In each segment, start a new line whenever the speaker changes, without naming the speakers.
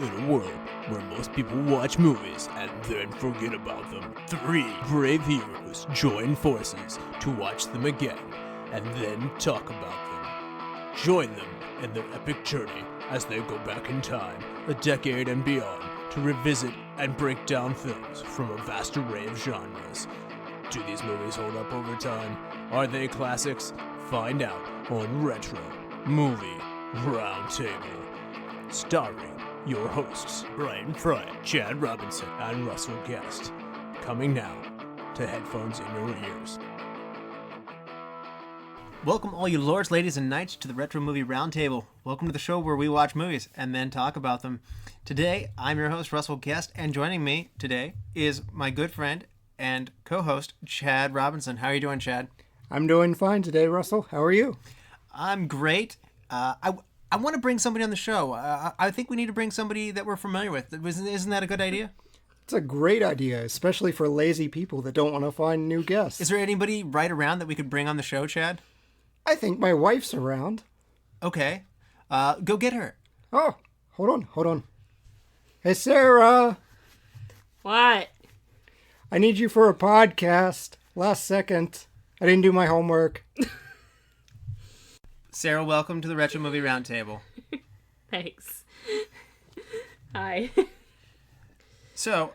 In a world where most people watch movies and then forget about them, 3 brave heroes join forces to watch them again and then talk about them. Join them in their epic journey as they go back in time, a decade and beyond, to revisit and break down films from a vast array of genres. Do these movies hold up over time? Are they classics? Find out on Retro Movie Roundtable. Starring your hosts, Brian Fry, Chad Robinson, and Russell Guest. Coming now to headphones in your ears.
Welcome all you lords, ladies, and knights to the Retro Movie Roundtable. Welcome to the show where we watch movies and then talk about them. Today, I'm your host, Russell Guest, and joining me today is my good friend and co-host, Chad Robinson. How are you doing, Chad?
I'm doing fine today, Russell. How are you?
I'm great. I want to bring somebody on the show. I think we need to bring somebody that we're familiar with. Isn't that a good idea?
It's a great idea, especially for lazy people that don't want to find new guests.
Is there anybody right around that we could bring on the show, Chad?
I think my wife's around.
Okay. Go get her.
Oh, hold on. Hey, Sarah.
What?
I need you for a podcast. Last second. I didn't do my homework.
Sarah, welcome to the Retro Movie Roundtable.
Thanks. Hi.
So,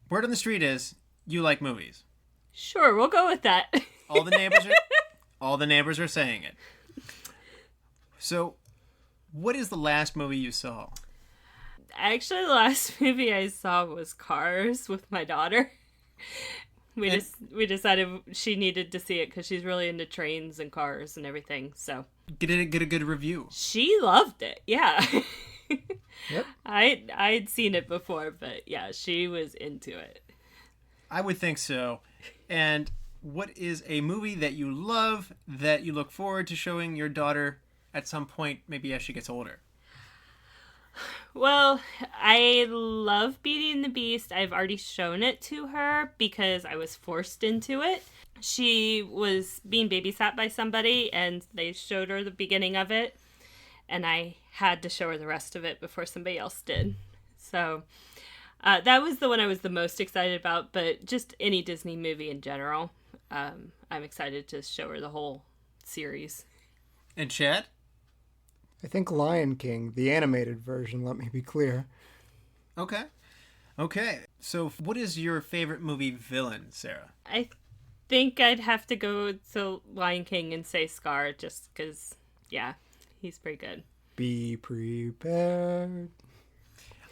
word on the street is you like movies.
Sure, we'll go with that.
All the neighbors are saying it. So, what is the last movie you saw?
Actually, the last movie I saw was Cars with my daughter. We decided she needed to see it because she's really into trains and cars and everything. So
Get a good review.
she loved it. Yeah.
Yep.
I'd seen it before, but yeah, she was into it.
I would think so. And what is a movie that you love that you look forward to showing your daughter at some point, maybe as she gets older?
Well, I love Beauty and the Beast. I've already shown it to her because I was forced into it. She was being babysat by somebody and they showed her the beginning of it. And I had to show her the rest of it before somebody else did. So that was the one I was the most excited about. But just any Disney movie in general, I'm excited to show her the whole series.
And Chad?
I think Lion King, the animated version, let me be clear.
Okay. So what is your favorite movie villain, Sarah?
I think I'd have to go to Lion King and say Scar just because, yeah, he's pretty good.
Be prepared.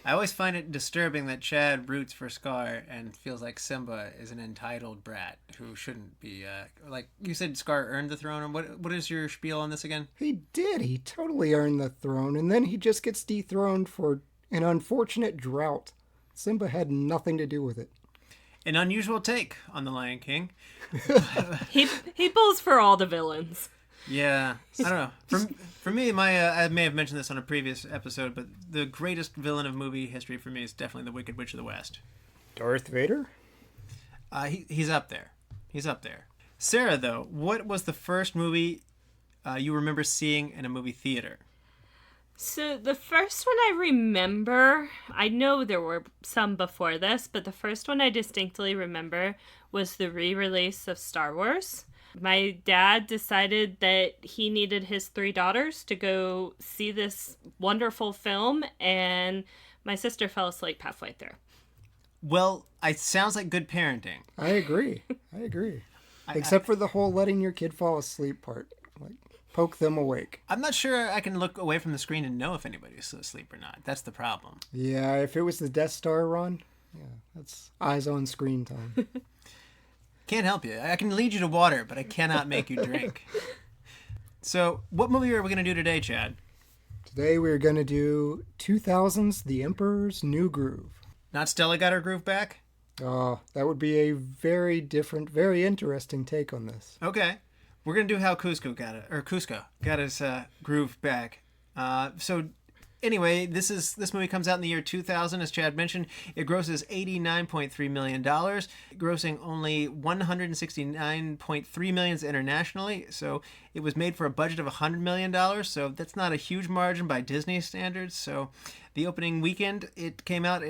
I always find it disturbing that Chad roots for Scar and feels like Simba is an entitled brat who shouldn't be. Like you said, Scar earned the throne. And what is your spiel on this again?
He did. He totally earned the throne, and then he just gets dethroned for an unfortunate drought. Simba had nothing to do with it.
An unusual take on the Lion King.
He pulls for all the villains.
Yeah, I don't know. For me, I may have mentioned this on a previous episode, but the greatest villain of movie history for me is definitely the Wicked Witch of the West.
Darth Vader?
He's up there. Sarah, though, what was the first movie you remember seeing in a movie theater?
So the first one I remember, I know there were some before this, but the first one I distinctly remember was the re-release of Star Wars. My dad decided that he needed his 3 daughters to go see this wonderful film, and my sister fell asleep halfway through.
Well, it sounds like good parenting.
I agree. Except for the whole letting your kid fall asleep part. Like, poke them awake.
I'm not sure I can look away from the screen and know if anybody's asleep or not. That's the problem.
Yeah, if it was the Death Star run, yeah, that's eyes on screen time.
Can't help you. I can lead you to water, but I cannot make you drink. So, what movie are we going to do today, Chad?
Today we're going to do 2000's The Emperor's New Groove.
Not Stella got her groove back?
Oh, that would be a very different, very interesting take on this.
Okay. We're going to do how Cusco got his groove back. So, Anyway, this movie comes out in the year 2000, as Chad mentioned. It grosses $89.3 million, grossing only $169.3 million internationally. So it was made for a budget of $100 million, so that's not a huge margin by Disney standards. So the opening weekend it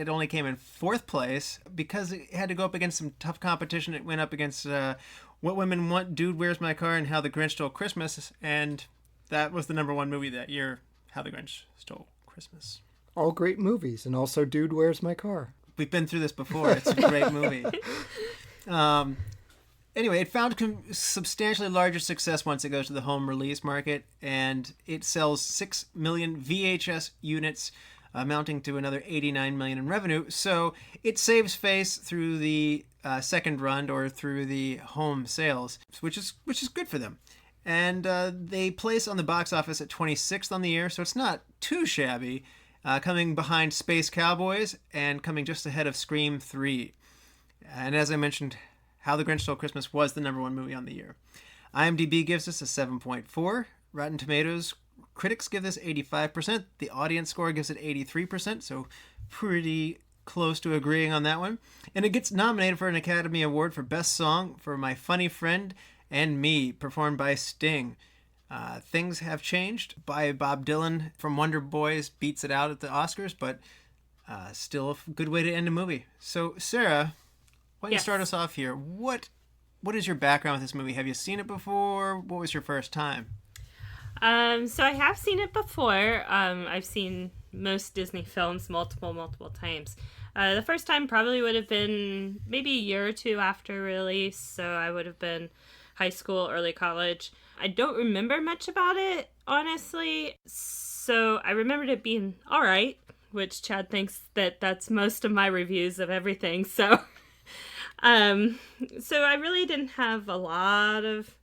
only came in 4th place. Because it had to go up against some tough competition. It went up against What Women Want, Dude, Where's My Car, and How the Grinch Stole Christmas, and that was the number 1 movie that year, How the Grinch Stole Christmas.
All great movies, and also Dude, Where's My Car?
We've been through this before. It's a great movie. Anyway, it found substantially larger success once it goes to the home release market, and it sells 6 million VHS units, amounting to another 89 million in revenue. So it saves face through the second run or through the home sales, which is good for them. And they place on the box office at 26th on the year, so it's not too shabby, coming behind Space Cowboys and coming just ahead of Scream 3. And as I mentioned, How the Grinch Stole Christmas was the number 1 movie on the year. IMDb gives this a 7.4. Rotten Tomatoes critics give this 85%. The audience score gives it 83%, so pretty close to agreeing on that one. And it gets nominated for an Academy Award for Best Song for My Funny Friend and Me, performed by Sting. Things Have Changed by Bob Dylan from Wonder Boys beats it out at the Oscars, but still a good way to end a movie. So, Sarah, why don't you start us off here? What is your background with this movie? Have you seen it before? What was your first time?
So I have seen it before. I've seen most Disney films multiple times. The first time probably would have been maybe a year or two after release, so I would have been high school, early college. I don't remember much about it, honestly, so I remembered it being all right, which Chad thinks that that's most of my reviews of everything, so so I really didn't have a lot of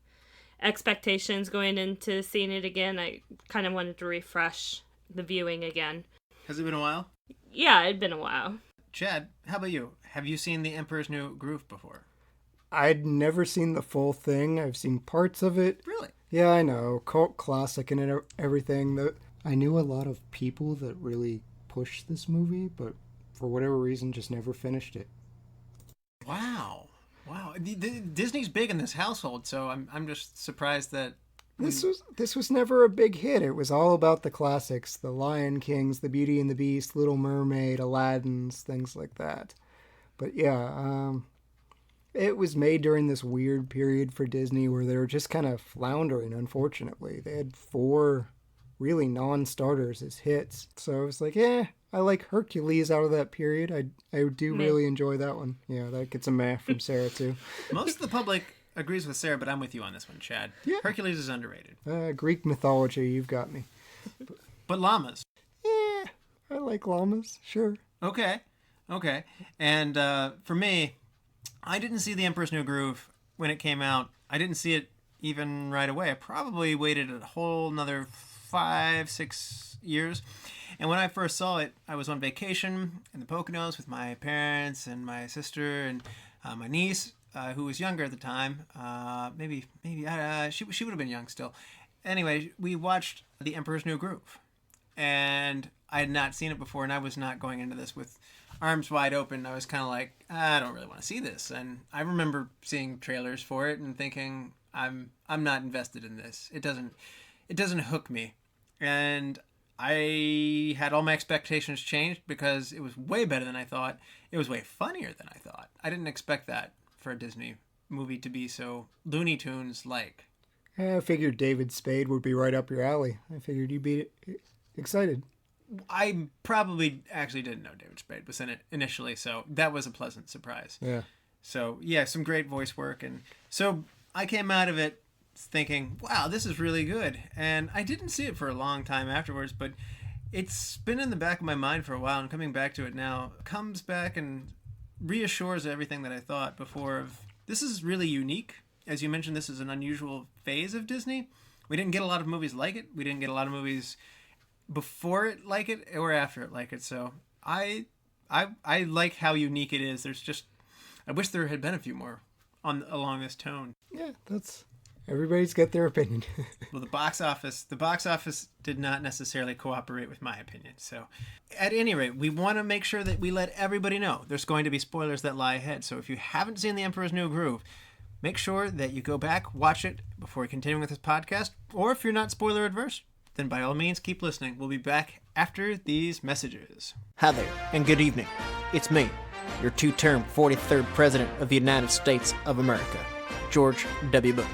expectations going into seeing it again. I kind of wanted to refresh the viewing again.
Has it been a while?
Yeah, it'd been a while.
Chad, how about you? Have you seen The Emperor's New Groove before?
I'd never seen the full thing. I've seen parts of it.
Really?
Yeah, I know. Cult classic and everything. I knew a lot of people that really pushed this movie, but for whatever reason just never finished it.
Wow. Disney's big in this household, so I'm just surprised that
This was never a big hit. It was all about the classics, the Lion Kings, the Beauty and the Beast, Little Mermaid, Aladdin's, things like that. But yeah, it was made during this weird period for Disney where they were just kind of floundering, unfortunately. They had 4 really non-starters as hits. So I was like, I like Hercules out of that period. I do really enjoy that one. Yeah, that gets a meh from Sarah too.
Most of the public agrees with Sarah, but I'm with you on this one, Chad. Yeah. Hercules is underrated.
Greek mythology, you've got me.
But llamas.
Yeah, I like llamas, sure.
Okay. And for me, I didn't see The Emperor's New Groove when it came out. I didn't see it even right away. I probably waited a whole another 5-6 years. And when I first saw it, I was on vacation in the Poconos with my parents and my sister and my niece, who was younger at the time. Maybe she would have been young still. Anyway, we watched The Emperor's New Groove. And I had not seen it before, and I was not going into this with arms wide open. I was kind of like, I don't really want to see this. And I remember seeing trailers for it and thinking, I'm not invested in this. It doesn't hook me. And I had all my expectations changed because it was way better than I thought. It was way funnier than I thought. I didn't expect that for a Disney movie to be so Looney Tunes-like.
I figured David Spade would be right up your alley. I figured you'd be excited.
I probably actually didn't know David Spade was in it initially, so that was a pleasant surprise.
Yeah.
So, yeah, some great voice work. And so I came out of it thinking, wow, this is really good. And I didn't see it for a long time afterwards, but it's been in the back of my mind for a while, and coming back to it now comes back and reassures everything that I thought before. This is really unique. As you mentioned, this is an unusual phase of Disney. We didn't get a lot of movies like it. We didn't get a lot of movies before it like it or after it like it. So I like how unique it is. I wish there had been a few more along this tone.
Yeah, that's Everybody's got their opinion.
Well, the box office did not necessarily cooperate with my opinion. So, at any rate, we want to make sure that we let everybody know there's going to be spoilers that lie ahead. So, if you haven't seen The Emperor's New Groove, make sure that you go back, watch it before continuing with this podcast. Or if you're not spoiler adverse, then by all means, keep listening. We'll be back after these messages. Hi there, and good evening. It's me, your two-term 43rd President of the United States of America, George W. Bush.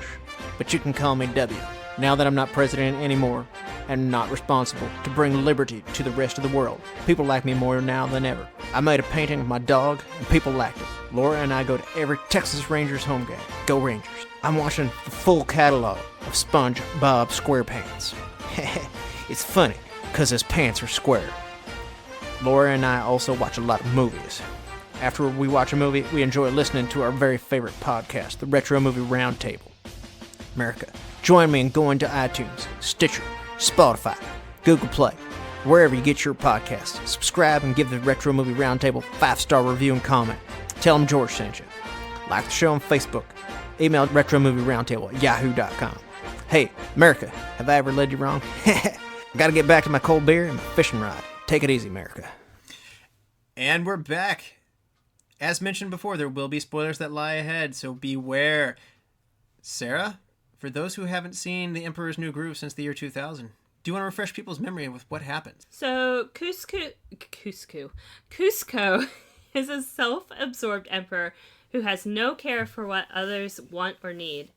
But you can call me W, now that I'm not president anymore and not responsible to bring liberty to the rest of the world. People like me more now than ever. I made a painting of my dog, and people liked it. Laura and I go to every Texas Rangers home game. Go Rangers. I'm watching the full catalog of SpongeBob SquarePants. It's funny, because his pants are square. Laura and I also watch a lot of movies. After we watch a movie, we enjoy listening to our very favorite podcast, the Retro Movie Roundtable. America, join me in going to iTunes, Stitcher, Spotify, Google Play, wherever you get your podcasts. Subscribe and give the Retro Movie Roundtable 5-star review and comment. Tell them George sent you. Like the show on Facebook. Email retromovieroundtable@yahoo.com. Hey, America, have I ever led you wrong? Gotta get back to my cold beer and my fishing rod. Take it easy, America. And we're back. As mentioned before, there will be spoilers that lie ahead, so beware. Sarah, for those who haven't seen The Emperor's New Groove since the year 2000, do you want to refresh people's memory with what happens?
So Cusco is a self-absorbed emperor who has no care for what others want or need.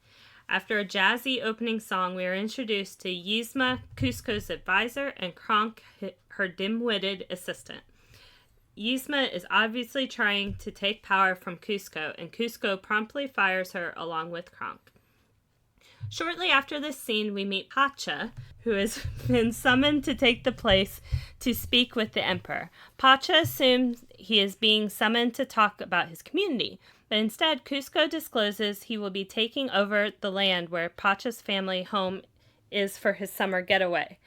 After a jazzy opening song, we are introduced to Yzma, Cusco's advisor, and Kronk, her dim-witted assistant. Yzma is obviously trying to take power from Cusco, and Cusco promptly fires her along with Kronk. Shortly after this scene, we meet Pacha, who has been summoned to take the place to speak with the emperor. Pacha assumes he is being summoned to talk about his community, but instead Cusco discloses he will be taking over the land where Pacha's family home is for his summer getaway.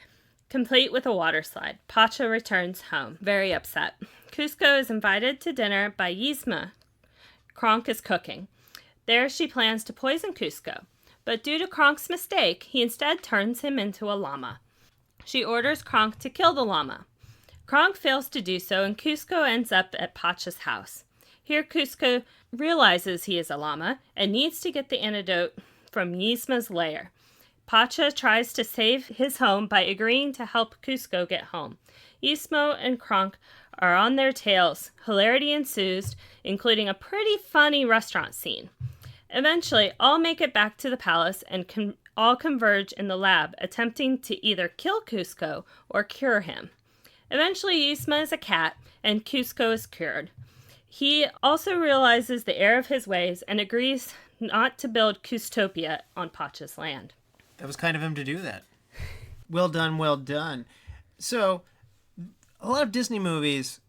Complete with a water slide, Pacha returns home, very upset. Cusco is invited to dinner by Yzma. Kronk is cooking. There she plans to poison Cusco, but due to Kronk's mistake, he instead turns him into a llama. She orders Kronk to kill the llama. Kronk fails to do so, and Cusco ends up at Pacha's house. Here Cusco realizes he is a llama and needs to get the antidote from Yzma's lair. Pacha tries to save his home by agreeing to help Cusco get home. Yzma and Kronk are on their tails. Hilarity ensues, including a pretty funny restaurant scene. Eventually, all make it back to the palace and all converge in the lab, attempting to either kill Cusco or cure him. Eventually, Yzma is a cat, and Cusco is cured. He also realizes the error of his ways and agrees not to build Custopia on Pacha's land.
That was kind of him to do that. Well done, well done. So, a lot of Disney movies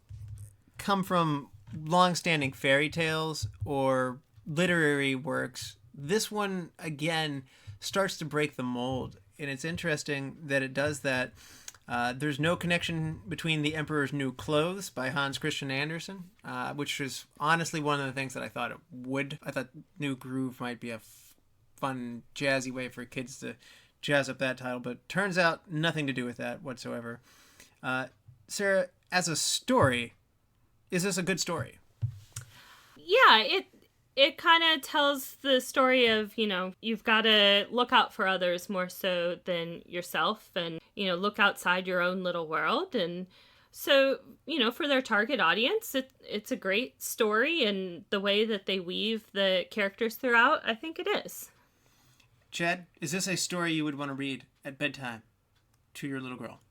come from long-standing fairy tales or literary works. This one, again, starts to break the mold, and it's interesting that it does that. There's no connection between The Emperor's New Clothes by Hans Christian Andersen, which is honestly one of the things that I thought it would. I thought New Groove might be a fun, jazzy way for kids to jazz up that title, but turns out nothing to do with that whatsoever. Sarah, as a story, is this a good story?
Yeah, it kind of tells the story of, you've got to look out for others more so than yourself and, look outside your own little world. And so, for their target audience, it's a great story, and the way that they weave the characters throughout, I think it is.
Chad, is this a story you would want to read at bedtime to your little girl?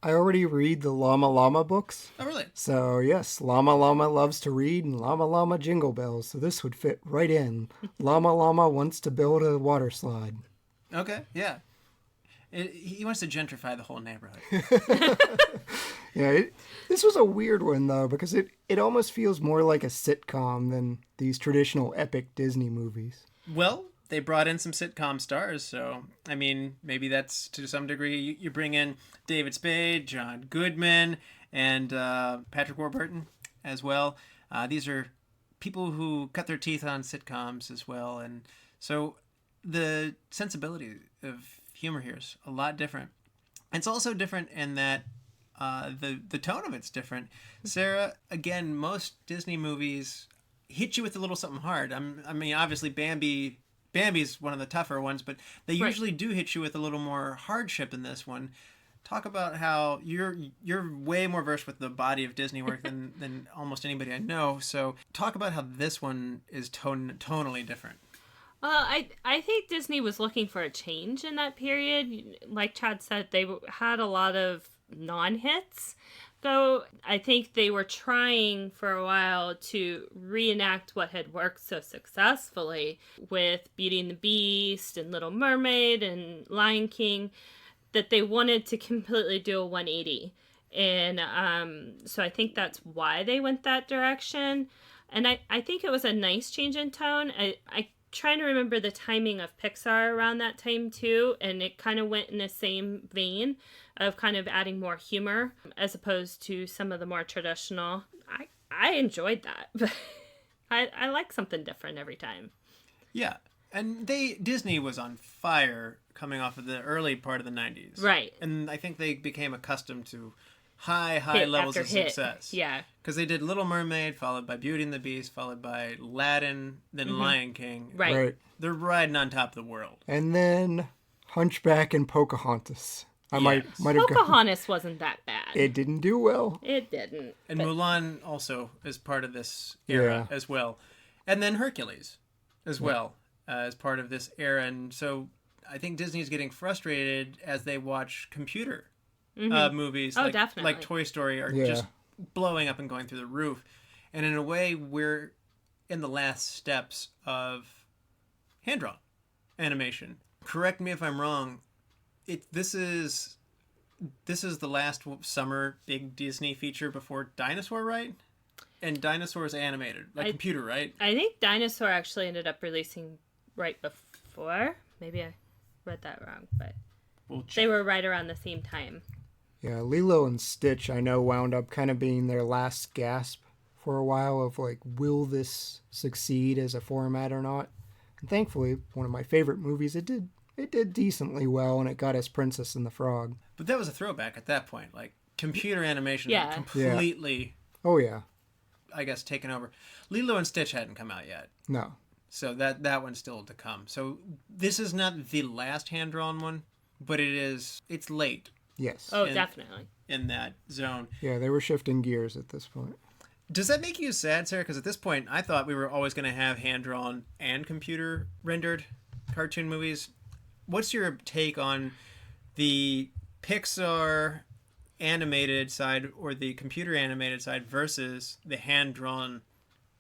I already read the Llama Llama books.
Oh, really?
So, yes, Llama Llama loves to read and Llama Llama jingle bells. So this would fit right in. Llama Llama wants to build a water slide.
Okay, yeah. He wants to gentrify the whole neighborhood.
Yeah, this was a weird one, though, because it almost feels more like a sitcom than these traditional epic Disney movies.
Well, they brought in some sitcom stars, so, maybe that's to some degree. You bring in David Spade, John Goodman, and Patrick Warburton as well. These are people who cut their teeth on sitcoms as well, and so the sensibility of humor here is a lot different. It's also different in that the tone of it's different. Sarah, again, most Disney movies hit you with a little something hard. I mean, obviously Bambi's one of the tougher ones, but they usually do hit you with a little more hardship than this one. Talk about how you're way more versed with the body of Disney work than almost anybody I know. So talk about how this one is tonally different.
I think Disney was looking for a change in that period. Like Chad said, they had a lot of non-hits. So I think they were trying for a while to reenact what had worked so successfully with Beauty and the Beast and Little Mermaid and Lion King, that they wanted to completely do a 180. And so I think that's why they went that direction. And I think it was a nice change in tone. I trying to remember the timing of Pixar around that time too, and it kind of went in the same vein of kind of adding more humor as opposed to some of the more traditional. I enjoyed that. I like something different every time.
Yeah. And Disney was on fire coming off of the early part of the 90s.
Right.
And I think they became accustomed to high
Hit
levels
after
of
hit.
success.
Yeah.
Because they did Little Mermaid, followed by Beauty and the Beast, followed by Aladdin, then Lion King.
Right.
They're riding on top of the world.
And then Hunchback and Pocahontas. I might have
Pocahontas wasn't that bad.
It didn't do well.
It didn't.
And Mulan also is part of this era as well. And then Hercules as well as part of this era. And so I think Disney's getting frustrated as they watch computer movies
definitely.
like Toy Story are just blowing up and going through the roof. And in a way, we're in the last steps of hand-drawn animation. Correct me if I'm wrong. This is the last summer big Disney feature before Dinosaur, right? And Dinosaur is animated, computer, right?
I think Dinosaur actually ended up releasing right before. Maybe I read that wrong, but they were right around the same time.
Yeah, Lilo and Stitch, I know, wound up kind of being their last gasp for a while of like, will this succeed as a format or not? And thankfully, one of my favorite movies, it did decently well, and it got us Princess and the Frog.
But that was a throwback at that point. Like, computer animation completely,
Oh, yeah.
I guess, taken over. Lilo and Stitch hadn't come out yet.
No.
So that one's still to come. So this is not the last hand-drawn one, but it's late.
Yes.
Oh, definitely.
In that zone.
Yeah, they were shifting gears at this point.
Does that make you sad, Sarah? Because at this point, I thought we were always going to have hand-drawn and computer-rendered cartoon movies. What's your take on the Pixar animated side or the computer animated side versus the hand-drawn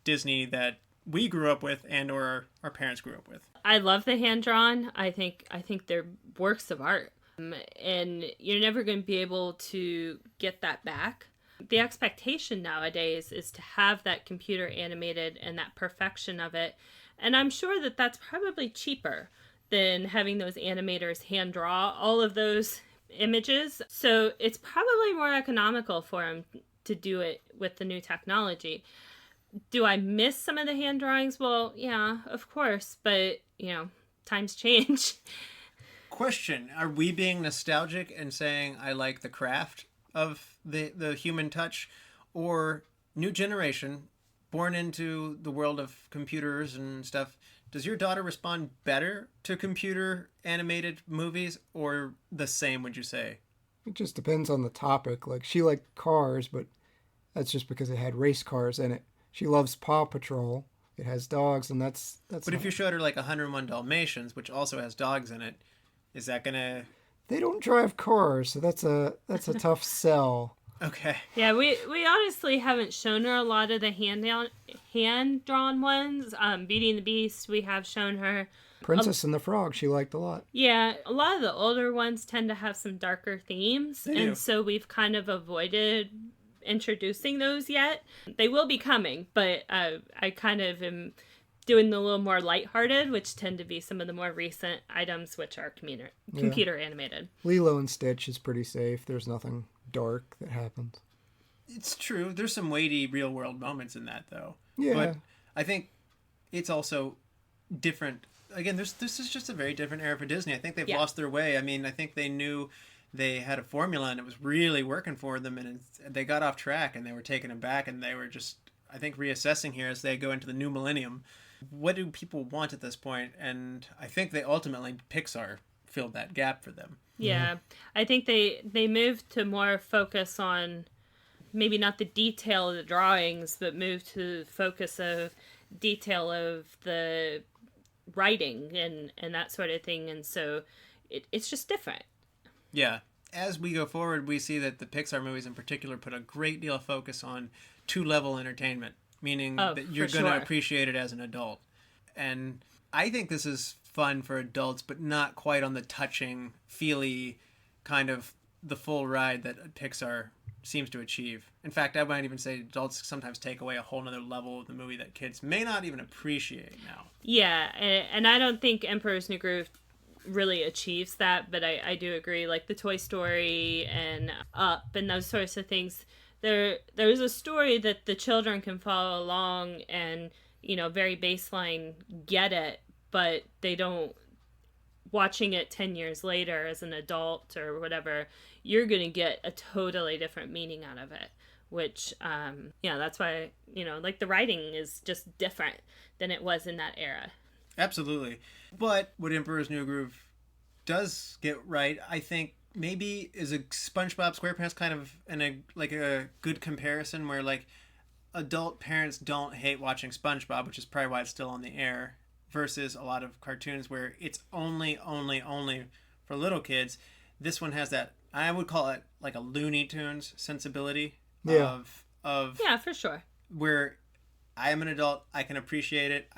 Disney that we grew up with and or our parents grew up with?
I love the hand-drawn. I think they're works of art. And you're never going to be able to get that back. The expectation nowadays is to have that computer animated and that perfection of it. And I'm sure that that's probably cheaper than having those animators hand draw all of those images. So it's probably more economical for them to do it with the new technology. Do I miss some of the hand drawings? Well, yeah, of course. But, times change.
Question: are we being nostalgic and saying I like the craft of the human touch, or new generation born into the world of computers and stuff? Does your daughter respond better to computer animated movies or the same, would you say?
It just depends on the topic. Like, she liked Cars, but that's just because it had race cars in it. She loves Paw Patrol. It has dogs, and that's.
But if you showed her like 101 Dalmatians, which also has dogs in it, is that gonna?
They don't drive cars, so that's a tough sell.
Okay.
Yeah, we honestly haven't shown her a lot of the hand-drawn ones. Beauty and the Beast, we have shown her.
Princess and the Frog, she liked a lot.
Yeah, a lot of the older ones tend to have some darker themes, and so we've kind of avoided introducing those yet. They will be coming, but I kind of am doing the little more lighthearted, which tend to be some of the more recent items, which are computer animated.
Lilo and Stitch is pretty safe. There's nothing dark that happens.
It's true. There's some weighty real world moments in that, though.
Yeah.
But I think it's also different again, this is just a very different era for Disney. I think they've
Yeah.
lost their way. I mean, I think they knew they had a formula and it was really working for them, and they got off track and they were taking it back, and they were just, I think, reassessing here as they go into the new millennium. What do people want at this point? And I think they ultimately, Pixar filled that gap for them.
Yeah, I think they moved to more focus on maybe not the detail of the drawings, but moved to the focus of detail of the writing and that sort of thing. And so it's just different.
Yeah. As we go forward, we see that the Pixar movies in particular put a great deal of focus on two-level entertainment, meaning that you're going to appreciate it as an adult. And I think this is fun for adults, but not quite on the touching, feely kind of the full ride that Pixar seems to achieve. In fact, I might even say adults sometimes take away a whole nother level of the movie that kids may not even appreciate now.
Yeah, and I don't think Emperor's New Groove really achieves that, but I do agree, like the Toy Story and Up and those sorts of things, there's a story that the children can follow along and, very baseline get it, but they don't, watching it 10 years later as an adult or whatever, you're going to get a totally different meaning out of it, which, that's why, like the writing is just different than it was in that era.
Absolutely. But what Emperor's New Groove does get right, I think, maybe is a SpongeBob SquarePants kind of a good comparison where, like, adult parents don't hate watching SpongeBob, which is probably why it's still on the air, versus a lot of cartoons where it's only for little kids. This one has that, I would call it like a Looney Tunes sensibility of
yeah, for sure.
Where I am an adult, I can appreciate it.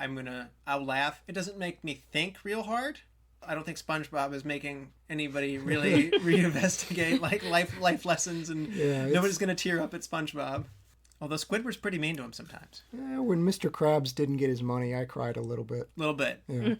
I'll laugh. It doesn't make me think real hard. I don't think SpongeBob is making anybody really reinvestigate like life lessons, and nobody's gonna tear up at SpongeBob. Although Squidward's pretty mean to him sometimes.
Yeah, when Mr. Krabs didn't get his money, I cried a little bit.
Yeah.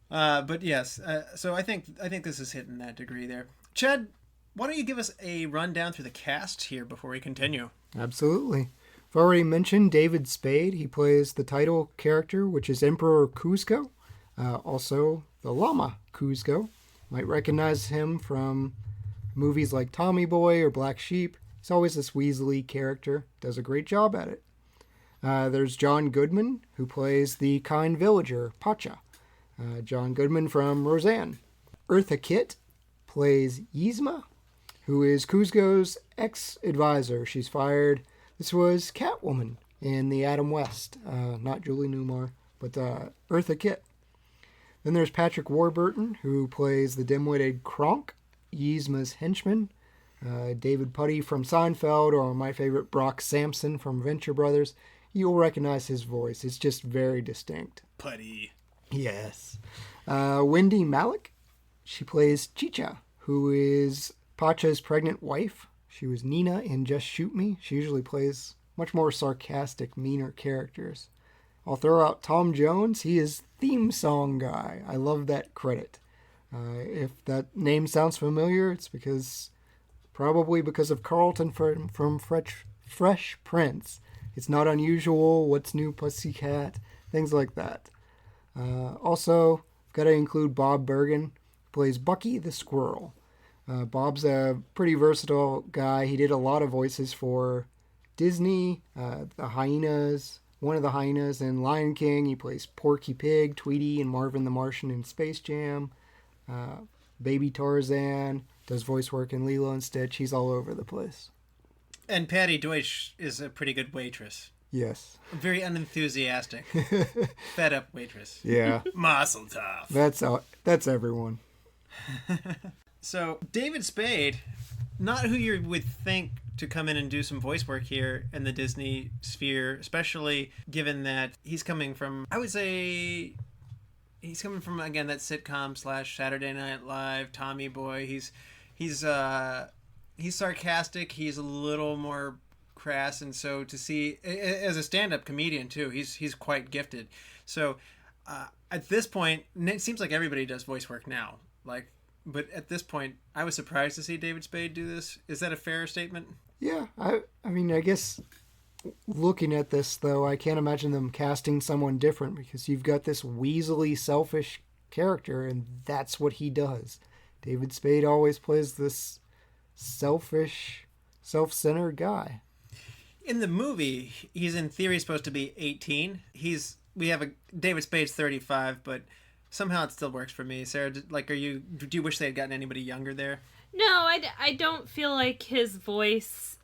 But yes, so I think this is hitting that degree there. Chad, why don't you give us a rundown through the cast here before we continue?
Absolutely. I've already mentioned David Spade. He plays the title character, which is Emperor Kuzco. Also, the llama Kuzco. Might recognize him from movies like Tommy Boy or Black Sheep. He's always this Weasley character. Does a great job at it. There's John Goodman, who plays the kind villager, Pacha. John Goodman from Roseanne. Eartha Kitt plays Yzma, who is Kuzco's ex-advisor. She's fired. This was Catwoman in the Adam West. Not Julie Newmar, but Eartha Kitt. Then there's Patrick Warburton, who plays the dim-witted Kronk, Yzma's henchman. David Patti from Seinfeld, or my favorite, Brock Sampson from Venture Brothers. You'll recognize his voice. It's just very distinct.
Putty.
Yes. Wendie Malick. She plays Chicha, who is Pacha's pregnant wife. She was Nina in Just Shoot Me. She usually plays much more sarcastic, meaner characters. I'll throw out Tom Jones. He is theme song guy. I love that credit. If that name sounds familiar, it's probably because of Carlton from Fresh Prince. It's not unusual. What's New Pussycat? Things like that. Also, I've got to include Bob Bergen, who plays Bucky the Squirrel. Bob's a pretty versatile guy. He did a lot of voices for Disney, the hyenas, one of the hyenas in Lion King. He plays Porky Pig, Tweety, and Marvin the Martian in Space Jam. Baby Tarzan, does voice work in Lilo and Stitch. He's all over the place.
And Patti Deutsch is a pretty good waitress.
Yes.
A very unenthusiastic, fed up waitress.
Yeah.
Muscle tough.
That's everyone.
So David Spade, not who you would think to come in and do some voice work here in the Disney sphere, especially given that he's coming from, I would say, again, that sitcom / Saturday Night Live, Tommy Boy. He's sarcastic. He's a little more crass, and so to see as a stand-up comedian too, he's quite gifted. So at this point, it seems like everybody does voice work now. But at this point, I was surprised to see David Spade do this. Is that a fair statement?
Yeah, I mean, I guess looking at this, though, I can't imagine them casting someone different because you've got this weaselly, selfish character, and that's what he does. David Spade always plays this selfish, self-centered guy.
In the movie, he's in theory supposed to be 18. David Spade's 35, but somehow it still works for me. Sarah, do you wish they had gotten anybody younger there?
No, I don't feel like his voice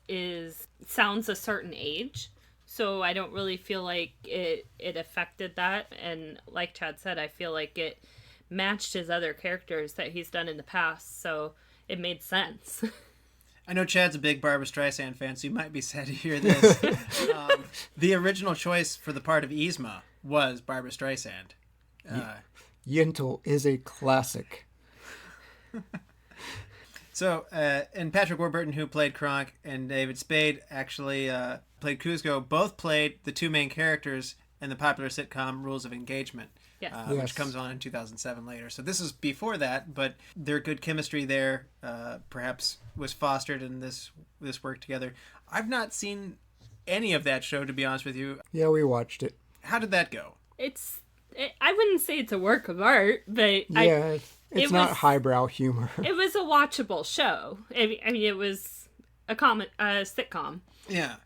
sounds a certain age, so I don't really feel like it affected that. And like Chad said, I feel like it matched his other characters that he's done in the past, so it made sense.
I know Chad's a big Barbra Streisand fan, so you might be sad to hear this. The original choice for the part of Yzma was Barbra Streisand.
Yentl is a classic.
So, and Patrick Warburton, who played Kronk, and David Spade actually played Kuzco, both played the two main characters in the popular sitcom Rules of Engagement,
Yes.
which comes on in 2007 later. So this is before that, but their good chemistry there perhaps was fostered in this work together. I've not seen any of that show, to be honest with you.
Yeah, we watched it.
How did that go?
I wouldn't say it's a work of art, but
Yeah, it's not
was-
highbrow humor.
it was a watchable show. I mean, it was a sitcom.
Yeah.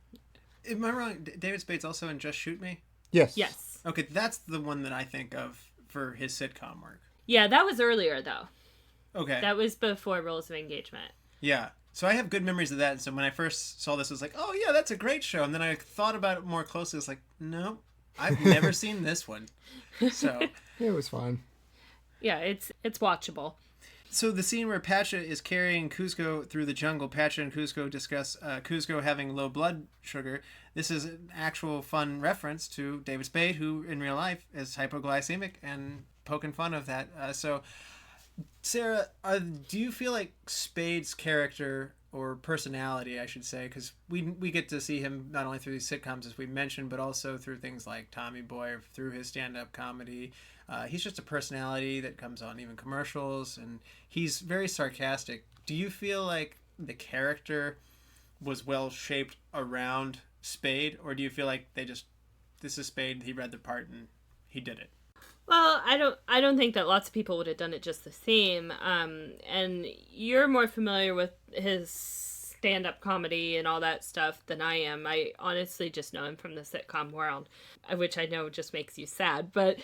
Am I wrong? David Spade's also in Just Shoot Me?
Yes.
Yes.
Okay, that's the one that I think of for his sitcom work.
Yeah, that was earlier, though.
Okay.
That was before Rules of Engagement.
Yeah. So I have good memories of that. And so when I first saw this, I was like, oh, yeah, that's a great show. And then I thought about it more closely. It's like, no, I've never seen this one. So
It was fine.
Yeah, it's watchable.
So the scene where Pacha is carrying Kuzco through the jungle, Pacha and Kuzco discuss Kuzco having low blood sugar. This is an actual fun reference to David Spade, who in real life is hypoglycemic, and poking fun of that. So, Sarah, do you feel like Spade's character, or personality, I should say, because we get to see him not only through these sitcoms, as we mentioned, but also through things like Tommy Boy, or through his stand-up comedy. He's just a personality that comes on even commercials, and he's very sarcastic. Do you feel like the character was well shaped around Spade, or do you feel like this is Spade, he read the part and he did it?
Well, I don't think that lots of people would have done it just the same. And you're more familiar with his stand-up comedy and all that stuff than I am. I honestly just know him from the sitcom world, which I know just makes you sad. But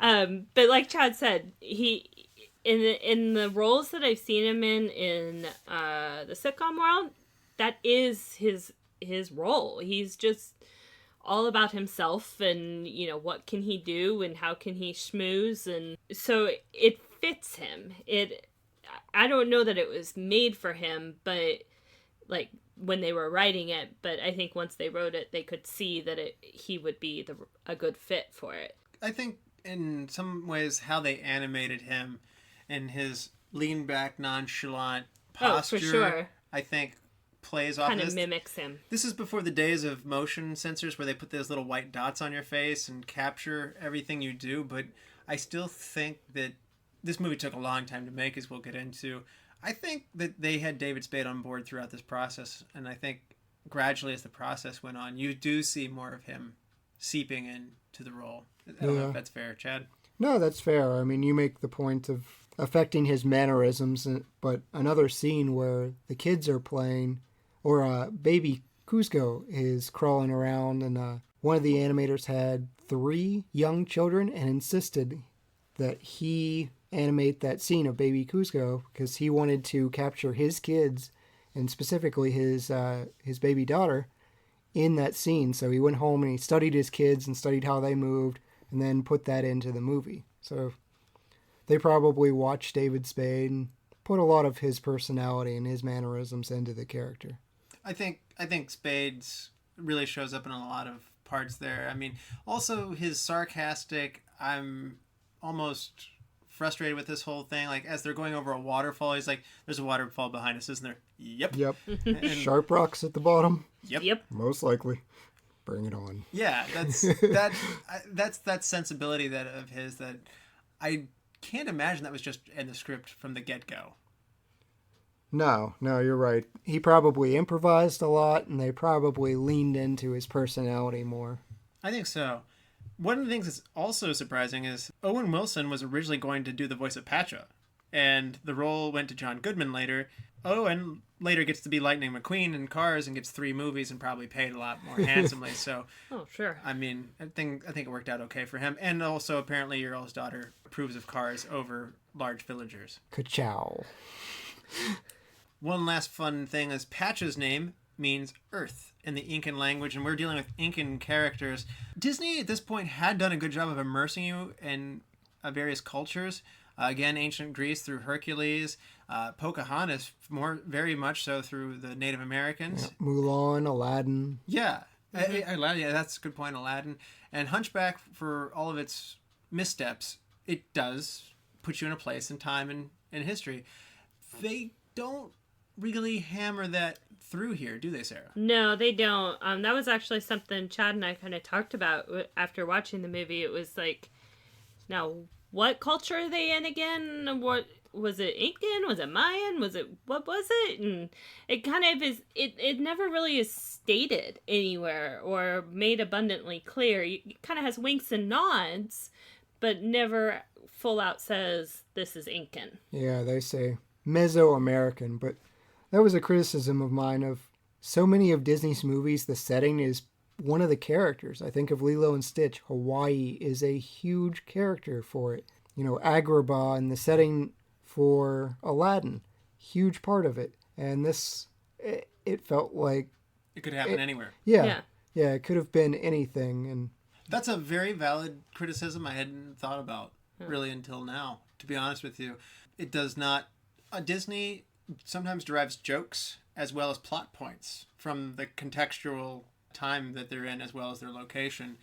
but like Chad said, he in the roles that I've seen him in the sitcom world, that is his role. He's just all about himself and, you know, what can he do and how can he schmooze, and so it fits him. I don't know that it was made for him, but like when they were writing it, but I think once they wrote it, they could see that he would be a good fit for it.
I think in some ways how they animated him and his lean back, nonchalant posture,
for sure,
I think plays off
kind of
this.
mimics him.
This is before the days of motion sensors where they put those little white dots on your face and capture everything you do, but I still think that this movie took a long time to make, as we'll get into. I think that they had David Spade on board throughout this process, and I think gradually as the process went on, you do see more of him seeping into the role. I don't know if that's fair, Chad.
No, that's fair. I mean, you make the point of affecting his mannerisms, but another scene where the kids are playing, or baby Kuzco is crawling around, and one of the animators had 3 young children and insisted that he animate that scene of baby Kuzco because he wanted to capture his kids, and specifically his baby daughter, in that scene. So he went home and he studied his kids and studied how they moved, and then put that into the movie. So they probably watched David Spade and put a lot of his personality and his mannerisms into the character.
I think Spade's really shows up in a lot of parts there. I mean, also his sarcastic, I'm almost frustrated with this whole thing. Like, as they're going over a waterfall, he's like, there's a waterfall behind us, isn't there? Yep. And,
Sharp rocks at the bottom?
Yep.
Most likely. Bring it on.
Yeah, that's that sensibility that of his that I can't imagine that was just in the script from the get-go.
No, you're right. He probably improvised a lot, and they probably leaned into his personality more.
I think so. One of the things that's also surprising is Owen Wilson was originally going to do the voice of Patra, and the role went to John Goodman later. Owen later gets to be Lightning McQueen in Cars and gets 3 movies and probably paid a lot more handsomely. So,
Oh, sure.
I mean, I think it worked out okay for him. And also, apparently, your oldest daughter approves of Cars over Large Villagers.
Ka-chow.
One last fun thing is Patra's name means Earth in the Incan language, and we're dealing with Incan characters. Disney at this point had done a good job of immersing you in various cultures. Again, ancient Greece through Hercules, Pocahontas very much so through the Native Americans.
Yeah. Mulan, Aladdin.
Yeah. Aladdin, yeah, that's a good point, Aladdin. And Hunchback, for all of its missteps, it does put you in a place in time and history. They don't really hammer that through here, do they, Sarah?
No, they don't. That was actually something Chad and I kind of talked about after watching the movie. It was like, now, what culture are they in again? What was it? Incan? Was it Mayan? What was it? And it kind of is. It never really is stated anywhere or made abundantly clear. It kind of has winks and nods, but never full out says this is Incan.
Yeah, they say Mesoamerican, but that was a criticism of mine of so many of Disney's movies. The setting is one of the characters. I think of Lilo and Stitch. Hawaii is a huge character for it. You know, Agrabah and the setting for Aladdin, huge part of it. And this, it felt like
It could happen anywhere.
Yeah, it could have been anything. And
That's a very valid criticism I hadn't thought about really until now, to be honest with you. It does not... Disney sometimes derives jokes as well as plot points from the contextual time that they're in as well as their location.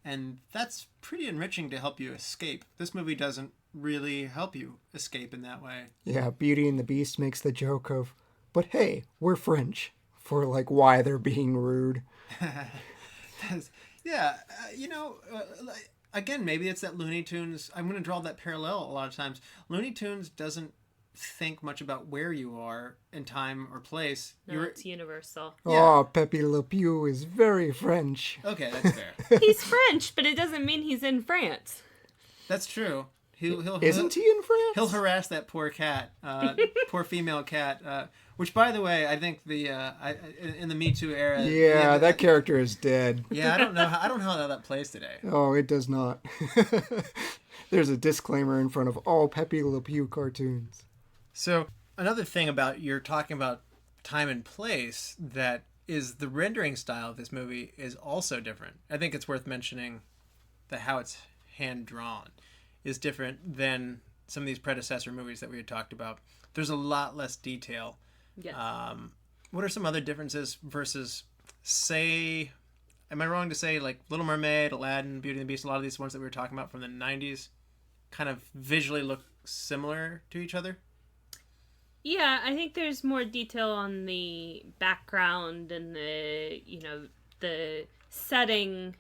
And that's pretty enriching to help you escape. This movie doesn't really help you escape in that way.
yeah, Beauty and the Beast makes the joke of, but hey, we're French, for like why they're being rude.
Yeah, again, maybe it's that Looney Tunes... I'm going to draw that parallel a lot of times. Looney Tunes doesn't think much about where you are in time or place.
No, it's universal.
Oh, Pepe Le Pew is very French.
Okay, that's fair.
He's French, but it doesn't mean he's in France.
That's true.
Isn't he in France?
He'll harass that poor cat, poor female cat. Which, by the way, I think in the Me Too era.
Yeah, that character is dead.
Yeah, I don't know how that plays today.
Oh, it does not. There's a disclaimer in front of all Pepe Le Pew cartoons.
So another thing about you're talking about time and place that is the rendering style of this movie is also different. I think it's worth mentioning that how it's hand drawn is different than some of these predecessor movies that we had talked about. There's a lot less detail.
Yes.
What are some other differences versus, say, am I wrong to say like Little Mermaid, Aladdin, Beauty and the Beast, a lot of these ones that we were talking about from the 90s kind of visually look similar to each other?
Yeah, I think there's more detail on the background and the setting,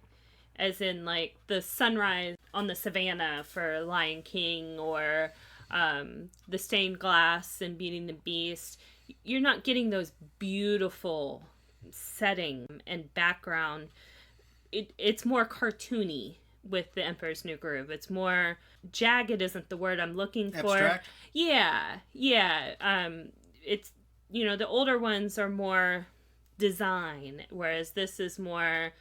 as in like the sunrise on the savannah for Lion King or the stained glass in Beauty and the Beast. You're not getting those beautiful setting and background. It's more cartoony with The Emperor's New Groove. It's more jagged isn't the word I'm looking for.
Abstract?
Yeah. It's, the older ones are more design, whereas this is more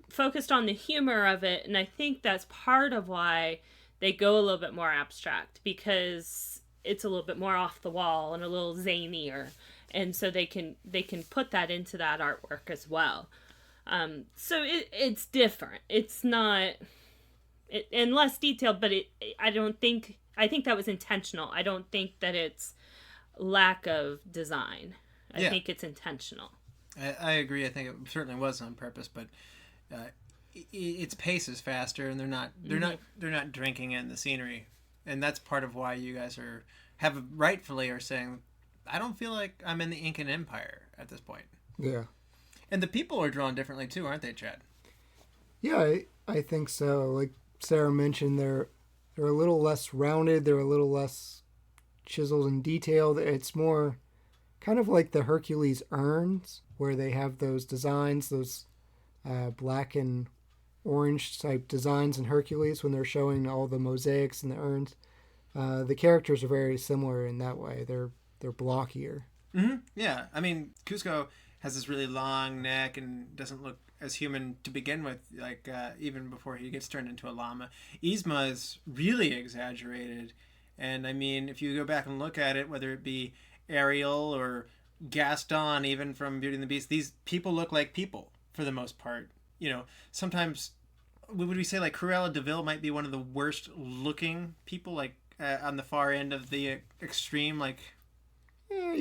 focused on the humor of it. And I think that's part of why they go a little bit more abstract, because it's a little bit more off the wall and a little zanier. And so they can put that into that artwork as well. So it's different. It's not... and less detailed, but I think that was intentional. I don't think that it's lack of design. I think it's intentional.
I agree. I think it certainly was on purpose, but its pace is faster, and they're not drinking in the scenery, and that's part of why you guys rightfully are saying, I don't feel like I'm in the Incan Empire at this point.
Yeah.
And the people are drawn differently too, aren't they, Chad?
Yeah, I think so. Like Sarah mentioned, they're a little less rounded. They're a little less chiseled and detailed. It's more kind of like the Hercules urns, where they have those designs, those black and orange type designs in Hercules when they're showing all the mosaics and the urns. The characters are very similar in that way. They're blockier.
Mm-hmm. Yeah, I mean, Cusco has this really long neck and doesn't look as human to begin with, like even before he gets turned into a llama. Yzma is really exaggerated, and I mean, if you go back and look at it, whether it be Ariel or Gaston, even from Beauty and the Beast, these people look like people for the most part. You know, sometimes would we say like Cruella de Vil might be one of the worst looking people, like on the far end of the extreme, like.
Yeah,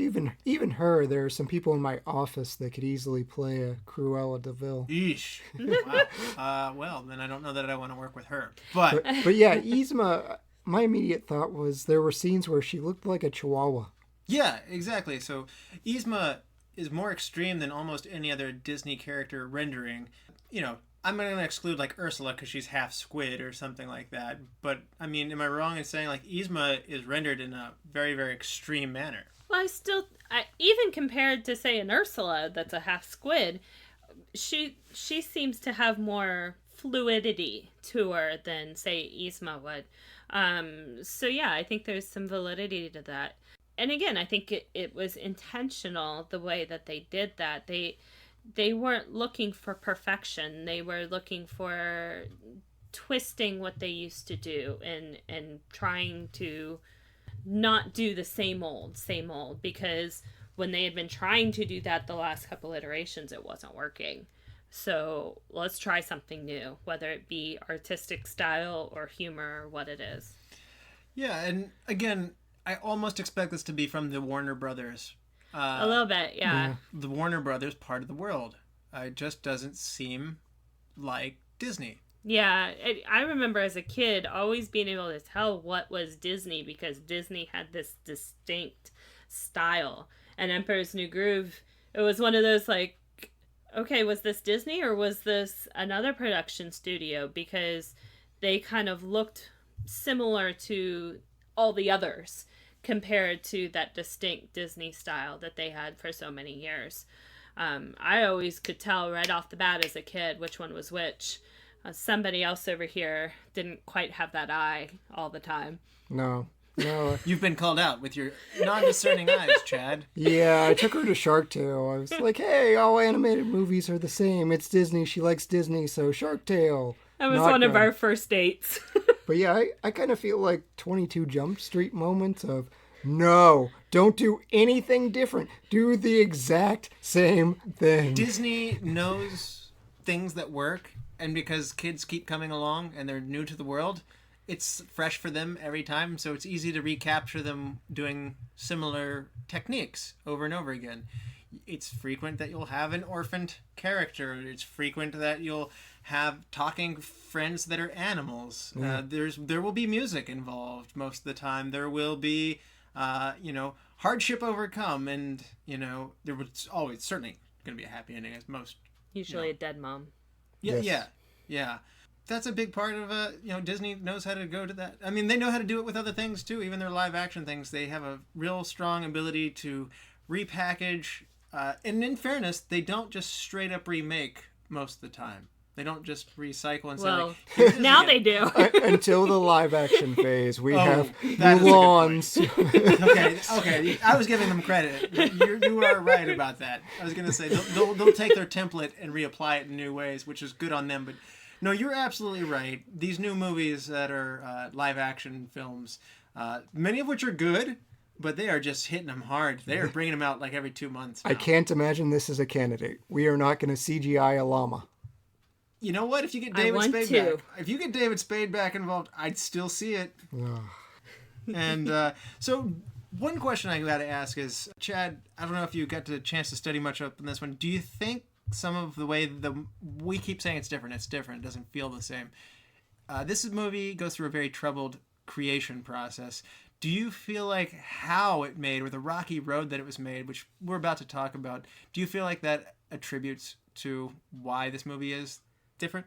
even her. There are some people in my office that could easily play a Cruella de Vil.
Eesh. Wow. Well, then I don't know that I want to work with her. But
yeah, Yzma. My immediate thought was there were scenes where she looked like a Chihuahua.
Yeah, exactly. So Yzma is more extreme than almost any other Disney character rendering. You know, I'm going to exclude like Ursula because she's half squid or something like that. But I mean, am I wrong in saying like Yzma is rendered in a very, very extreme manner?
Well, even compared to, say, an Ursula that's a half squid, she seems to have more fluidity to her than, say, Yzma would. So, yeah, I think there's some validity to that. And again, I think it was intentional the way that they did that. They weren't looking for perfection. They were looking for twisting what they used to do and trying to not do the same old, because when they had been trying to do that the last couple iterations, it wasn't working. So let's try something new, whether it be artistic style or humor or what it is.
Yeah, and again, I almost expect this to be from the Warner Brothers.
A little bit, yeah.
The Warner Brothers part of the world. It just doesn't seem like Disney.
Yeah, I remember as a kid always being able to tell what was Disney because Disney had this distinct style. And Emperor's New Groove, it was one of those like, okay, was this Disney or was this another production studio? Because they kind of looked similar to all the others compared to that distinct Disney style that they had for so many years. I always could tell right off the bat as a kid which one was which. Somebody else over here didn't quite have that eye all the time.
No.
You've been called out with your non-discerning eyes, Chad.
Yeah, I took her to Shark Tale. I was like, hey, all animated movies are the same. It's Disney. She likes Disney, so Shark Tale.
That was one of our first dates.
But yeah, I kind of feel like 22 Jump Street moments of, no, don't do anything different. Do the exact same thing.
Disney knows things that work. And because kids keep coming along and they're new to the world, it's fresh for them every time. So it's easy to recapture them doing similar techniques over and over again. It's frequent that you'll have an orphaned character. It's frequent that you'll have talking friends that are animals. There will be music involved most of the time. There will be, hardship overcome. And, there was always certainly going to be a happy ending as most.
Usually a dead mom.
Yeah. That's a big part of, Disney knows how to go to that. I mean, they know how to do it with other things, too. Even their live action things, they have a real strong ability to repackage. And in fairness, they don't just straight up remake most of the time. They don't just recycle and say, like,
now they do.
Until the live action phase, we have Mulans.
Okay. I was giving them credit. You are right about that. I was going to say they'll take their template and reapply it in new ways, which is good on them. But no, you're absolutely right. These new movies that are live action films, many of which are good, but they are just hitting them hard. They are bringing them out like every 2 months now.
I can't imagine this as a candidate. We are not going to CGI a llama.
You know what? If you get David Spade back involved, I'd still see it. And so one question I got to ask is, Chad, I don't know if you got the chance to study much up on this one. Do you think some of the way we keep saying it's different, it doesn't feel the same. This movie goes through a very troubled creation process. Do you feel like how it made, or the rocky road that it was made, which we're about to talk about, do you feel like that attributes to why this movie is different?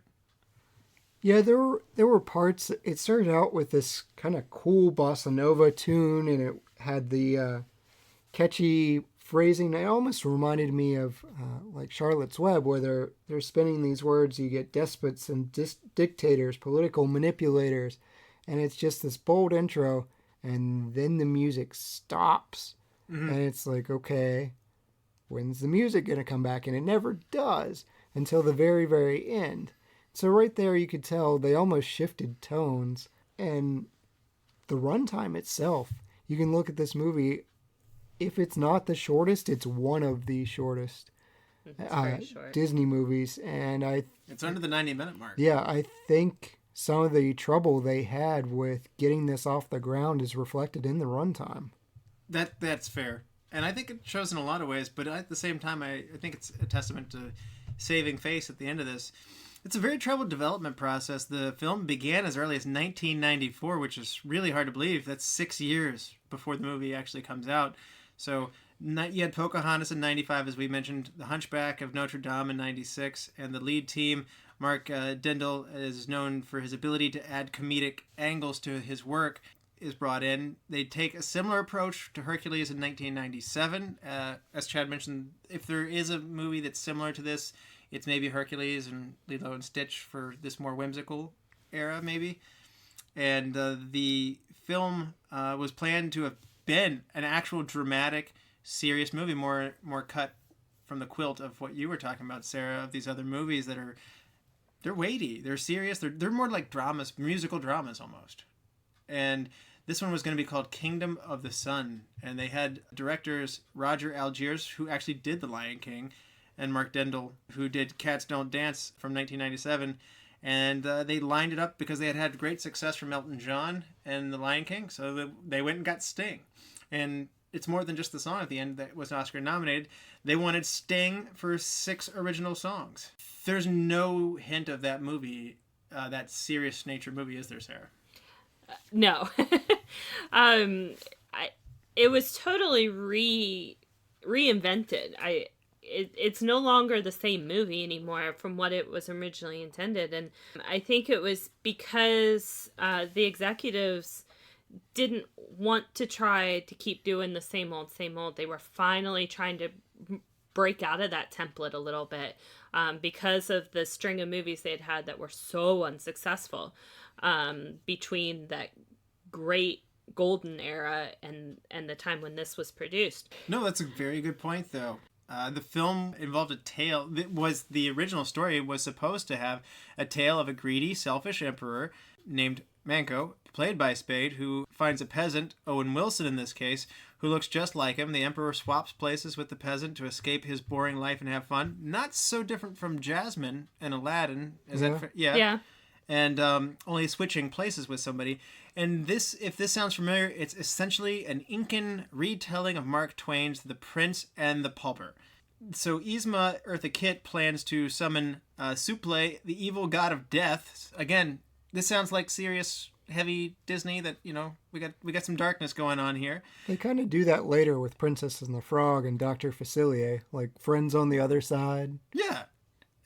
Yeah, there were parts. It started out with this kind of cool bossa nova tune, and it had the catchy phrasing, it almost reminded me of like Charlotte's Web, where they're spinning these words. You get despots and dictators, political manipulators, and it's just this bold intro, and then the music stops, and it's like, okay, when's the music going to come back? And it never does until the very, very end. So right there you could tell they almost shifted tones. And the runtime itself, you can look at this movie, if it's not the shortest, it's one of the shortest
short.
Disney movies. And
It's under the 90-minute mark.
Yeah, I think some of the trouble they had with getting this off the ground is reflected in the runtime.
That's fair. And I think it shows in a lot of ways, but at the same time, I think it's a testament to saving face at the end of this. It's a very troubled development process. The film began as early as 1994, which is really hard to believe. That's 6 years before the movie actually comes out. So you had Pocahontas in 95, as we mentioned, The Hunchback of Notre Dame in 96, and the lead team, Mark Dindal, is known for his ability to add comedic angles to his work, is brought in. They take a similar approach to Hercules in 1997. As Chad mentioned, if there is a movie that's similar to this, it's maybe Hercules and Lilo and Stitch for this more whimsical era, maybe. And the film was planned to have been an actual dramatic, serious movie, more cut from the quilt of what you were talking about, Sarah, of these other movies that they're weighty, they're serious, they're more like dramas, musical dramas almost. And this one was going to be called Kingdom of the Sun, and they had directors Rodger Algiers, who actually did The Lion King, and Mark Dindal, who did Cats Don't Dance from 1997. And they lined it up because they had great success from Elton John and The Lion King, so they went and got Sting. And it's more than just the song at the end that was Oscar nominated. They wanted Sting for 6 original songs. There's no hint of that movie, that serious nature movie, is there, Sarah?
No. It was totally reinvented. It's no longer the same movie anymore from what it was originally intended. And I think it was because the executives didn't want to try to keep doing the same old, same old. They were finally trying to break out of that template a little bit because of the string of movies they had that were so unsuccessful between that great golden era and the time when this was produced.
No, that's a very good point, though. The film involved a tale. The original story was supposed to have a tale of a greedy, selfish emperor named Manco, played by Spade, who finds a peasant, Owen Wilson in this case, who looks just like him. The emperor swaps places with the peasant to escape his boring life and have fun. Not so different from Jasmine and Aladdin. Is that
Yeah.
And only switching places with somebody. And this, if this sounds familiar, it's essentially an Incan retelling of Mark Twain's The Prince and the Pauper. So Yzma Eartha Kitt plans to summon Suple, the evil god of death. Again, this sounds like serious, heavy Disney that, we got some darkness going on here.
They kind of do that later with Princess and the Frog and Dr. Facilier, like friends on the other side.
Yeah.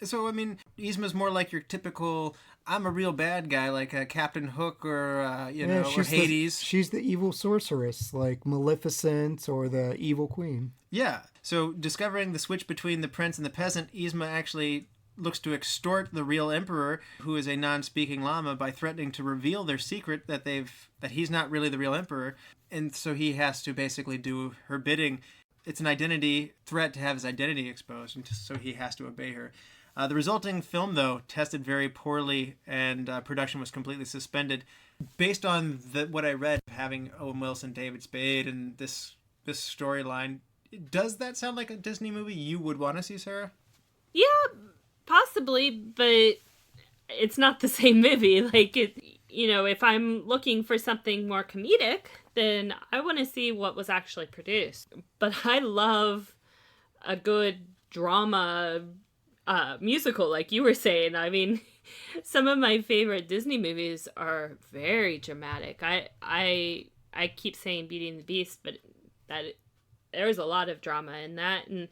So, Yzma's more like your typical, I'm a real bad guy, like Captain Hook or, or Hades.
She's the evil sorceress, like Maleficent or the Evil Queen.
Yeah. So, discovering the switch between the prince and the peasant, Yzma actually looks to extort the real emperor, who is a non-speaking llama, by threatening to reveal their secret that he's not really the real emperor. And so he has to basically do her bidding. It's an identity threat to have his identity exposed, and so he has to obey her. The resulting film, though, tested very poorly, and production was completely suspended. Based on what I read, having Owen Wilson, David Spade, and this storyline, does that sound like a Disney movie you would want to see, Sarah?
Yeah, possibly, but it's not the same movie. Like, if I'm looking for something more comedic, then I want to see what was actually produced. But I love a good drama musical, like you were saying. Some of my favorite Disney movies are very dramatic. I keep saying Beauty and the Beast, but there's a lot of drama in that, and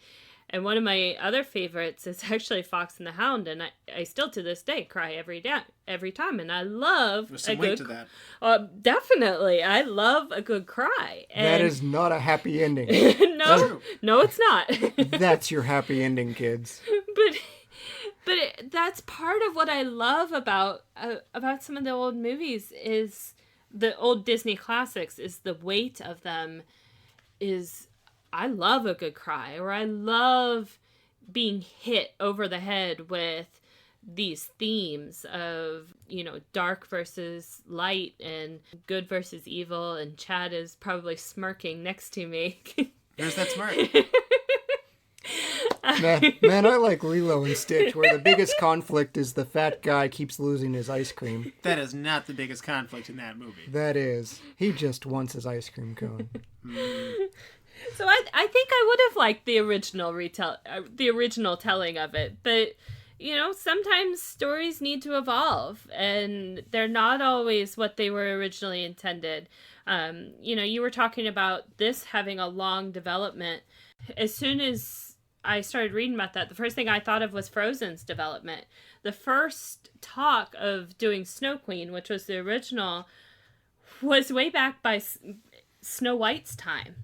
And one of my other favorites is actually Fox and the Hound, and I still to this day cry every time. And I love
There's some weight to that.
Definitely, I love a good cry. And
That is not a happy ending.
no, it's not.
That's your happy ending, kids.
But that's part of what I love about some of the old movies is the old Disney classics is the weight of them is I love a good cry, or I love being hit over the head with these themes of, dark versus light and good versus evil. And Chad is probably smirking next to me.
There's that smirk.
Man, I like Lilo and Stitch, where the biggest conflict is the fat guy keeps losing his ice cream.
That is not the biggest conflict in that movie.
That is. He just wants his ice cream cone.
So I think I would have liked the original telling of it, but sometimes stories need to evolve, and they're not always what they were originally intended. You were talking about this having a long development. As soon as I started reading about that, the first thing I thought of was Frozen's development. The first talk of doing Snow Queen, which was the original, was way back by Snow White's time.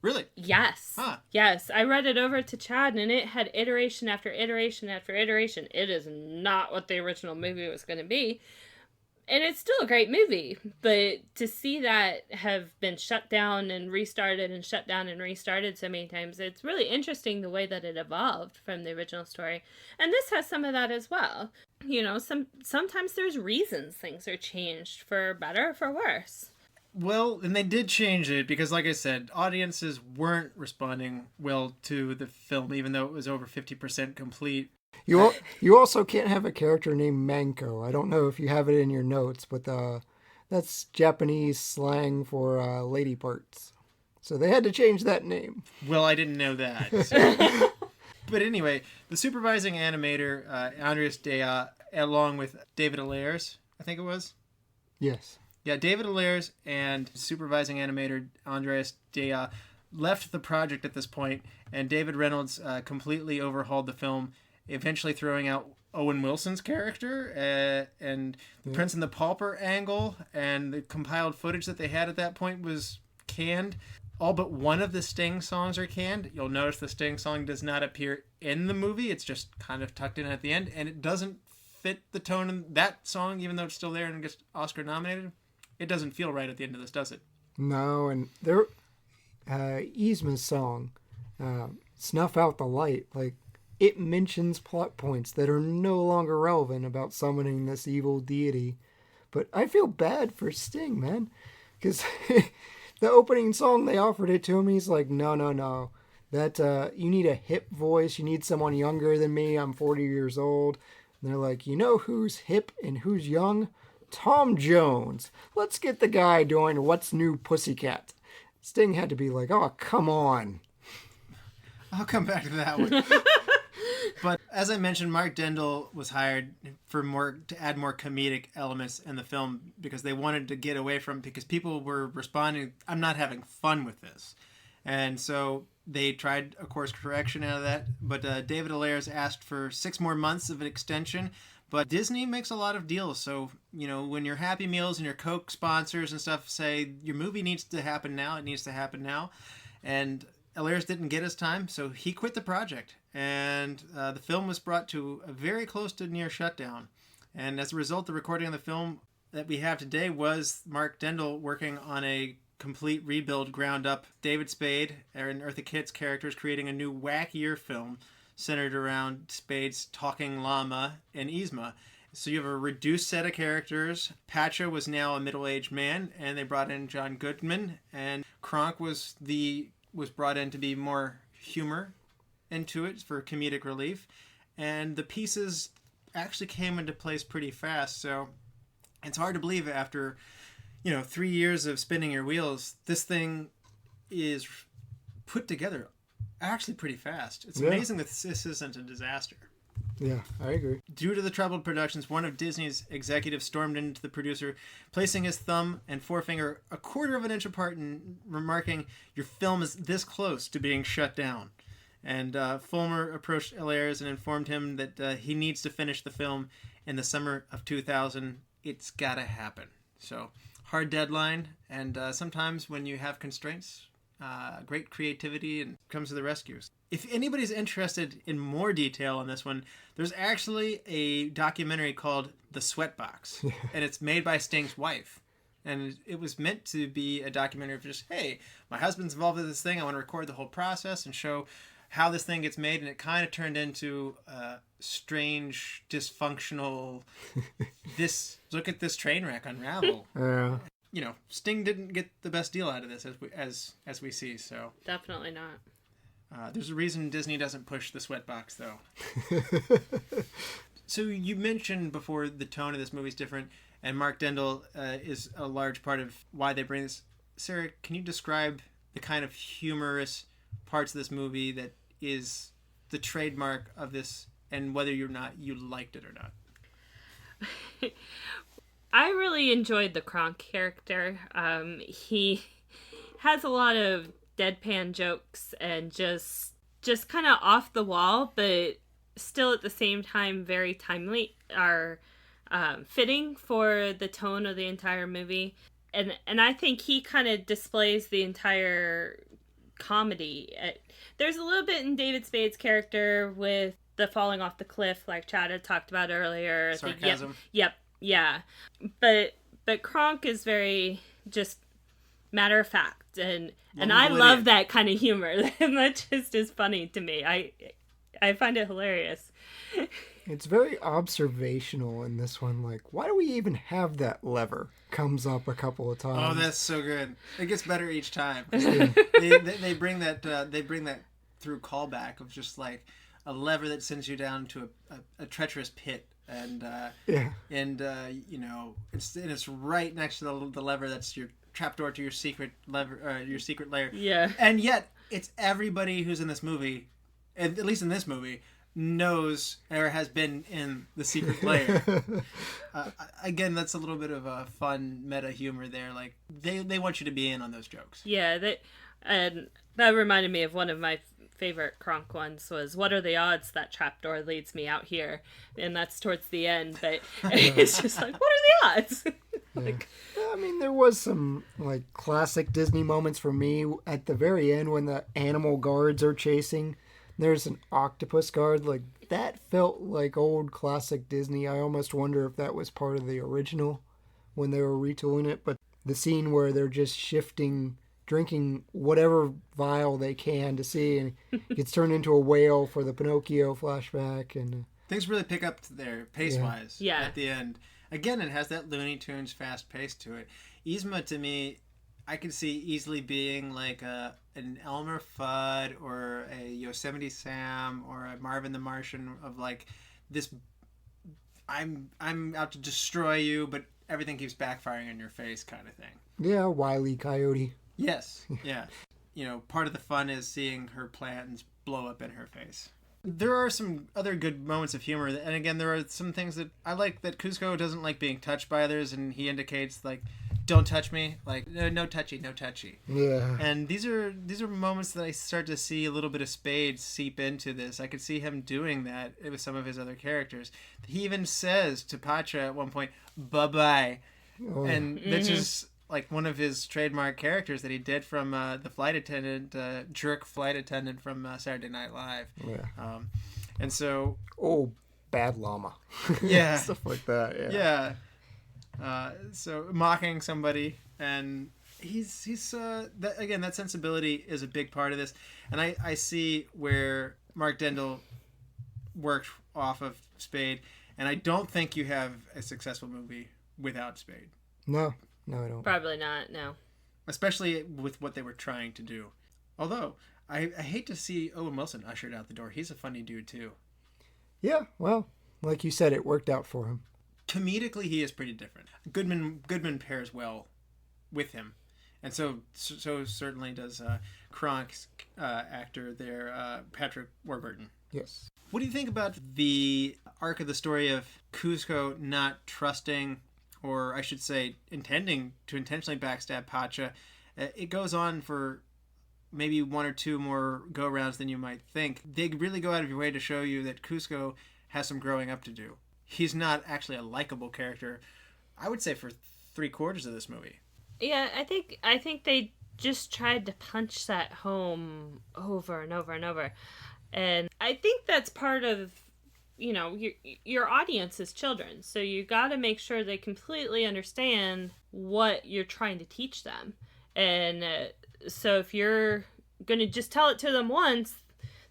Really?
Yes.
Huh.
Yes. I read it over to Chad, and it had iteration after iteration after iteration. It is not what the original movie was going to be. And it's still a great movie. But to see that have been shut down and restarted and shut down and restarted so many times, it's really interesting the way that it evolved from the original story. And this has some of that as well. Sometimes there's reasons things are changed for better or for worse.
Well, and they did change it because, like I said, audiences weren't responding well to the film, even though it was over 50% complete.
You also can't have a character named Manko. I don't know if you have it in your notes, but that's Japanese slang for lady parts. So they had to change that name.
Well, I didn't know that. So. But anyway, the supervising animator, Andreas Dea, along with David Allers, I think it was?
Yes.
Yeah, David Allers and supervising animator Andreas Dea left the project at this point, and David Reynolds completely overhauled the film, eventually throwing out Owen Wilson's character and the Prince and the Pauper angle, and the compiled footage that they had at that point was canned. All but one of the Sting songs are canned. You'll notice the Sting song does not appear in the movie. It's just kind of tucked in at the end, and it doesn't fit the tone in that song, even though it's still there and gets Oscar nominated. It doesn't feel right at the end of this, does it?
No, and there, Yzma's song, Snuff Out the Light, it mentions plot points that are no longer relevant about summoning this evil deity. But I feel bad for Sting, man, because the opening song, they offered it to him, he's like, no, that, you need a hip voice, you need someone younger than me, I'm 40 years old. And they're like, you know who's hip and who's young? Tom Jones. Let's get the guy doing What's New Pussycat. Sting had to be like, oh, come on.
I'll come back to that one. But as I mentioned, Mark Dindal was hired to add more comedic elements in the film because they wanted to get away from, because people were responding, I'm not having fun with this. And so they tried a course correction out of that. But David Allers asked for 6 more months of an extension. But Disney makes a lot of deals. So, when your Happy Meals and your Coke sponsors and stuff say your movie needs to happen now, it needs to happen now. And Allers didn't get his time, so he quit the project. And the film was brought to a very close to near shutdown. And as a result, the recording of the film that we have today was Mark Dindal working on a complete rebuild ground up. David Spade and Eartha Kitt's characters creating a new wackier film centered around Spade's talking llama and Yzma. So you have a reduced set of characters. Pacha was now a middle-aged man, and they brought in John Goodman, and Kronk was brought in to be more humor into it for comedic relief. And the pieces actually came into place pretty fast, so it's hard to believe after 3 years of spinning your wheels, this thing is put together actually pretty fast. It's amazing that this isn't a disaster.
Yeah, I agree.
Due to the troubled productions, one of Disney's executives stormed into the producer, placing his thumb and forefinger a quarter of an inch apart and remarking, your film is this close to being shut down. And Fulmer approached Ayers and informed him that he needs to finish the film in the summer of 2000. It's gotta happen. So, hard deadline, and sometimes when you have constraints, great creativity and comes to the rescue. If anybody's interested in more detail on this one, there's actually a documentary called The Sweatbox, and it's made by Sting's wife. And it was meant to be a documentary of just, hey, my husband's involved with this thing. I want to record the whole process and show how this thing gets made. And it kind of turned into a strange, dysfunctional, look at this train wreck unravel.
Yeah.
You know, Sting didn't get the best deal out of this, as we see. So
Definitely not.
there's a reason Disney doesn't push the Sweatbox, though. So you mentioned before the tone of this movie is different, and Mark Dindal is a large part of why they bring this. Sarah, can you describe the kind of humorous parts of this movie that is the trademark of this, and whether or not you liked it or not?
I really enjoyed the Kronk character. He has a lot of deadpan jokes and just kind of off the wall, but still at the same time very timely, are fitting for the tone of the entire movie. And I think he kind of displays the entire comedy. There's a little bit in David Spade's character with the falling off the cliff, like Chad had talked about earlier.
Sarcasm.
Yeah. But Kronk is very just matter of fact, and I love that kind of humor. And that just is funny to me. I find it hilarious.
It's very observational in this one. Like, why do we even have that lever? Comes up a couple of times.
Oh, that's so good. It gets better each time. they bring that through callback of just like a lever that sends you down to a treacherous pit, and you know, it's right next to the lever that's your trapdoor to your secret lever, your secret lair.
Yeah.
And yet it's everybody who's in this movie, at least in this movie, knows or has been in the secret lair. Again, that's a little bit of a fun meta humor there. Like they want you to be in on those jokes.
Yeah, and that reminded me of one of my favorite Kronk ones was, what are the odds that trapdoor leads me out here? And that's towards the end, but it's just like, what are the odds? Like,
I mean, there was some like classic Disney moments for me at the very end when the animal guards are chasing. There's an octopus guard. Like, that felt like old classic Disney. I almost wonder if that was part of the original when they were retooling it. But the scene where they're just drinking whatever vial they can to see, and gets turned into a whale for the Pinocchio flashback. And
things really pick up there pace-wise at the end. Again, it has that Looney Tunes fast pace to it. Yzma, to me, I could see easily being like an Elmer Fudd or a Yosemite Sam or a Marvin the Martian, of like this, I'm out to destroy you, but everything keeps backfiring in your face kind of thing.
Yeah, Wile E. Coyote.
Yes, yeah. You know, part of the fun is seeing her plans blow up in her face. There are some other good moments of humor, and again, there are some things that I like, that Kuzco doesn't like being touched by others, and he indicates, like, don't touch me, like, no touchy.
Yeah.
And these are moments that I start to see a little bit of Spade seep into this. I could see him doing that with some of his other characters. He even says to Pacha at one point, bye-bye. Oh. And that's just like one of his trademark characters that he did from the flight attendant, jerk flight attendant from Saturday Night Live.
Yeah.
And so...
Oh, bad llama.
Yeah.
Stuff like that, yeah.
So mocking somebody, and he's that sensibility is a big part of this. And I see where Mark Dindal worked off of Spade, and I don't think you have a successful movie without Spade.
No, I don't.
Probably not, no.
Especially with what they were trying to do. Although, I hate to see Owen Wilson ushered out the door. He's a funny dude, too. Yeah,
well, like you said, it worked out for him.
Comedically, he is pretty different. Goodman pairs well with him. And so certainly does Kronk's actor there, Patrick Warburton.
Yes.
What do you think about the arc of the story of Kuzco not trusting, or I should say intending to intentionally backstab Pacha? It goes on for maybe one or two more go-rounds than you might think. They really go out of your way to show you that Kuzco has some growing up to do. He's not actually a likable character, I would say, for 3/4 of this movie.
Yeah, I think they just tried to punch that home over and over and over. And I think that's part of, your audience is children. So you got to make sure they completely understand what you're trying to teach them. And so if you're going to just tell it to them once,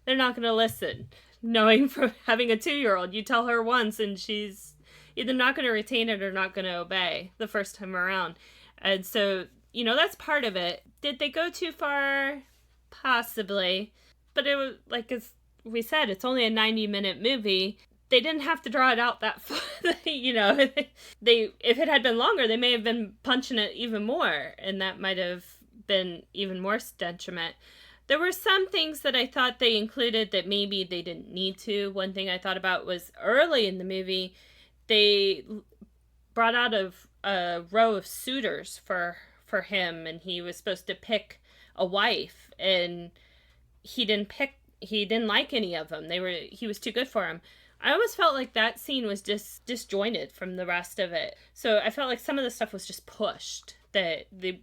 they're not going to listen. Knowing from having a 2-year-old, you tell her once and she's either not going to retain it or not going to obey the first time around. And so, that's part of it. Did they go too far? Possibly. But it was, like as we said, it's only a 90-minute movie. They didn't have to draw it out that far. If it had been longer, they may have been punching it even more. And that might have been even more detriment. There were some things that I thought they included that maybe they didn't need to. One thing I thought about was early in the movie, they brought out a row of suitors for him, and he was supposed to pick a wife, and he didn't like any of them. He was too good for him. I almost felt like that scene was just disjointed from the rest of it. So I felt like some of the stuff was just pushed.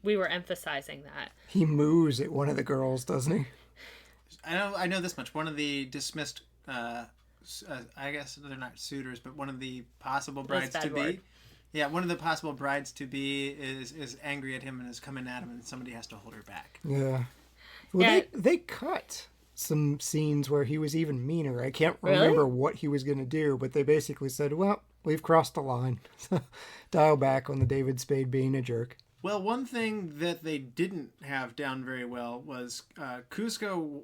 We were emphasizing that.
He moos at one of the girls, doesn't he?
I know this much. One of the dismissed, I guess they're not suitors, but one of the possible brides-to-be. Yeah, one of the possible brides-to-be is angry at him and is coming at him, and somebody has to hold her back.
Yeah. Well,
Yeah.
They cut some scenes where he was even meaner. I can't remember what he was going to do, but they basically said, well, we've crossed the line. Dial back on the David Spade being a jerk.
Well, one thing that they didn't have down very well was Kuzco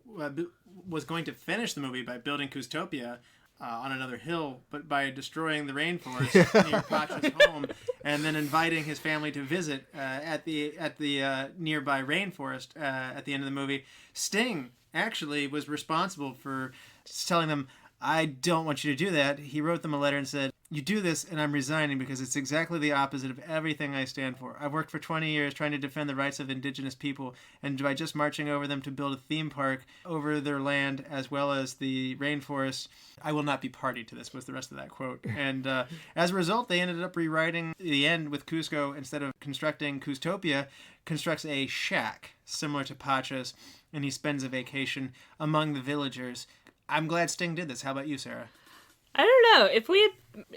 was going to finish the movie by building Kuztopia on another hill, but by destroying the rainforest near Pacha's home, and then inviting his family to visit at the nearby rainforest at the end of the movie. Sting actually was responsible for telling them, I don't want you to do that. He wrote them a letter and said, you do this and I'm resigning because it's exactly the opposite of everything I stand for. I've worked for 20 years trying to defend the rights of indigenous people, and by just marching over them to build a theme park over their land as well as the rainforest, I will not be party to this, was the rest of that quote. And as a result, they ended up rewriting the end with Kuzco, instead of constructing Kuztopia, constructs a shack similar to Pacha's, and he spends a vacation among the villagers. I'm glad Sting did this. How about you, Sarah?
I don't know. If we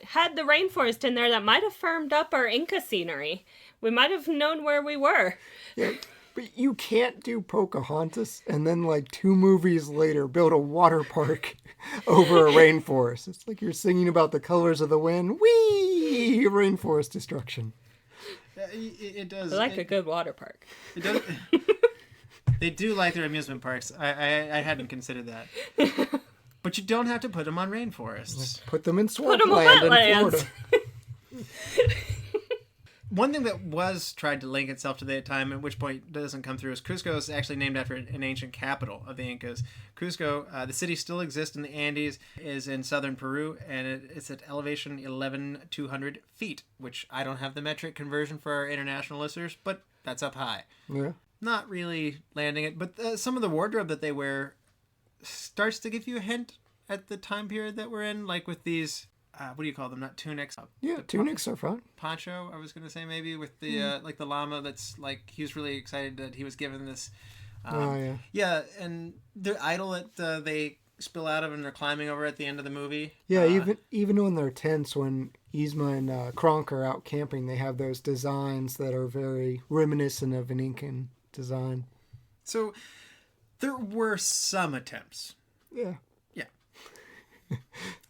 had the rainforest in there, that might have firmed up our Inca scenery. We might have known where we were.
Yeah, but you can't do Pocahontas and then, 2 movies later, build a water park over a rainforest. It's like you're singing about the colors of the wind. Whee! Rainforest destruction.
It does.
I like a good water park.
It does. They do like their amusement parks. I hadn't considered that. But you don't have to put them on rainforests.
Put them in
Put 'em on
swampland in
wetlands.
Florida.
One thing that was tried to link itself to that time, at which point doesn't come through, is Cusco is actually named after an ancient capital of the Incas. Cusco, the city still exists in the Andes, is in southern Peru, and it's at elevation 11,200 feet, which I don't have the metric conversion for our international listeners, but that's up high.
Yeah.
Not really landing it, but some of the wardrobe that they wear starts to give you a hint at the time period that we're in, like with these, what do you call them? Not tunics.
Yeah, tunics are fun.
Poncho, I was going to say, maybe, with the, like the llama that's, like, he was really excited that he was given this.
Yeah.
Yeah, and the idol that they spill out of and they're climbing over at the end of the movie.
Yeah, even on their tents, when Yzma and Kronk are out camping, they have those designs that are very reminiscent of an Incan design.
So there were some attempts.
Yeah.
Yeah.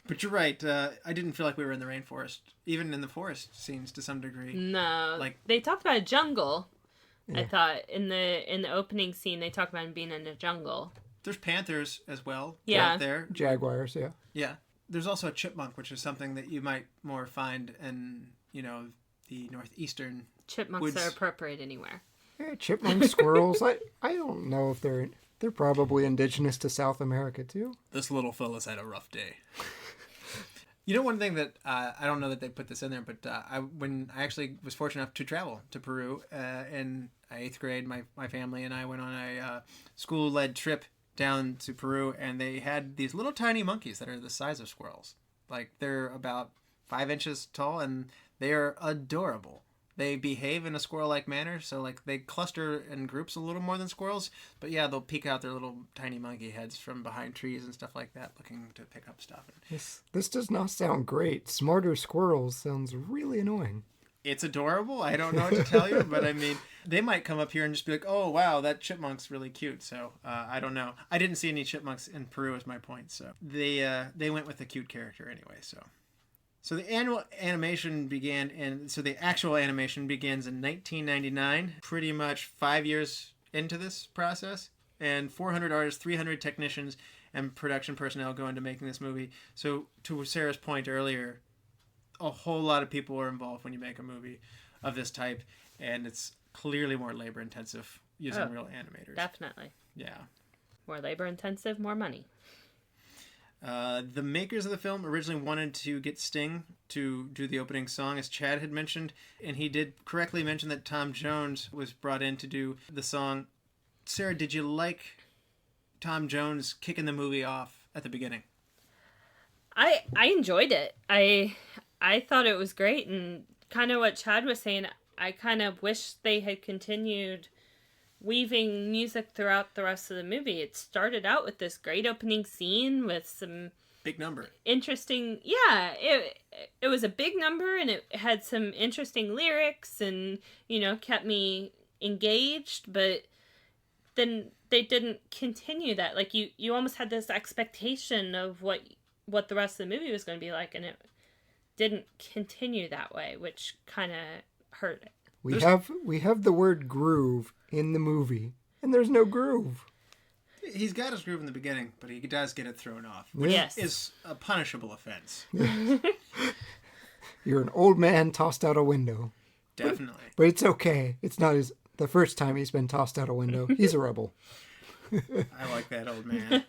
But you're right. I didn't feel like we were in the rainforest, even in the forest scenes to some degree.
No,
Like,
they talked about a jungle.
Yeah.
I thought in the opening scene they talked about him being in a jungle.
there's panthers as well.
Yeah.
Out there.
Jaguars, yeah.
Yeah. There's also a chipmunk, which is something that you might more find in, the northeastern.
Chipmunks
Woods.
are appropriate anywhere.
Yeah, chipmunks, squirrels. I don't know if they're probably indigenous to South America too.
This little fella's had a rough day.
You know, one thing that I don't know that they put this in there, but when I actually was fortunate enough to travel to Peru in 8th grade, my family and I went on a school-led trip down to Peru, and they had these little tiny monkeys that are the size of squirrels. Like, they're about 5 inches tall, and they are adorable. They behave in a squirrel-like manner, so like they cluster in groups a little more than squirrels, but yeah, they'll peek out their little tiny monkey heads from behind trees and stuff like that, looking to pick up stuff.
This does not sound great. Smarter squirrels sounds really annoying.
It's adorable. I don't know what to tell you, but I mean, they might come up here and just be like, "Oh wow, that chipmunk's really cute." So I don't know. I didn't see any chipmunks in Peru, is my point. So they went with the cute character anyway. So the actual animation begins in 1999, pretty much 5 years into this process, and 400 artists, 300 technicians, and production personnel go into making this movie. So to Sarah's point earlier, a whole lot of people are involved when you make a movie of this type, and it's clearly more labor intensive using real animators.
Definitely.
Yeah.
More labor intensive, more money.
The makers of the film originally wanted to get Sting to do the opening song, as Chad had mentioned, and he did correctly mention that Tom Jones was brought in to do the song. Sarah, did you like Tom Jones kicking the movie off at the beginning?
I enjoyed it. I thought it was great, and kind of what Chad was saying, I kind of wish they had continued weaving music throughout the rest of the movie. It started out with this great opening scene with some
big number.
Interesting, it was a big number, and it had some interesting lyrics, and kept me engaged. But then they didn't continue that. Like you almost had this expectation of what the rest of the movie was going to be like, and it didn't continue that way, which kind of hurt it.
We have the word groove in the movie, and there's no groove.
He's got his groove in the beginning, but he does get it thrown off,
Yeah.
which
Yes.
is a punishable offense.
You're an old man tossed out a window.
Definitely.
But it's okay. It's not the first time he's been tossed out a window. He's a rebel.
I like that old man.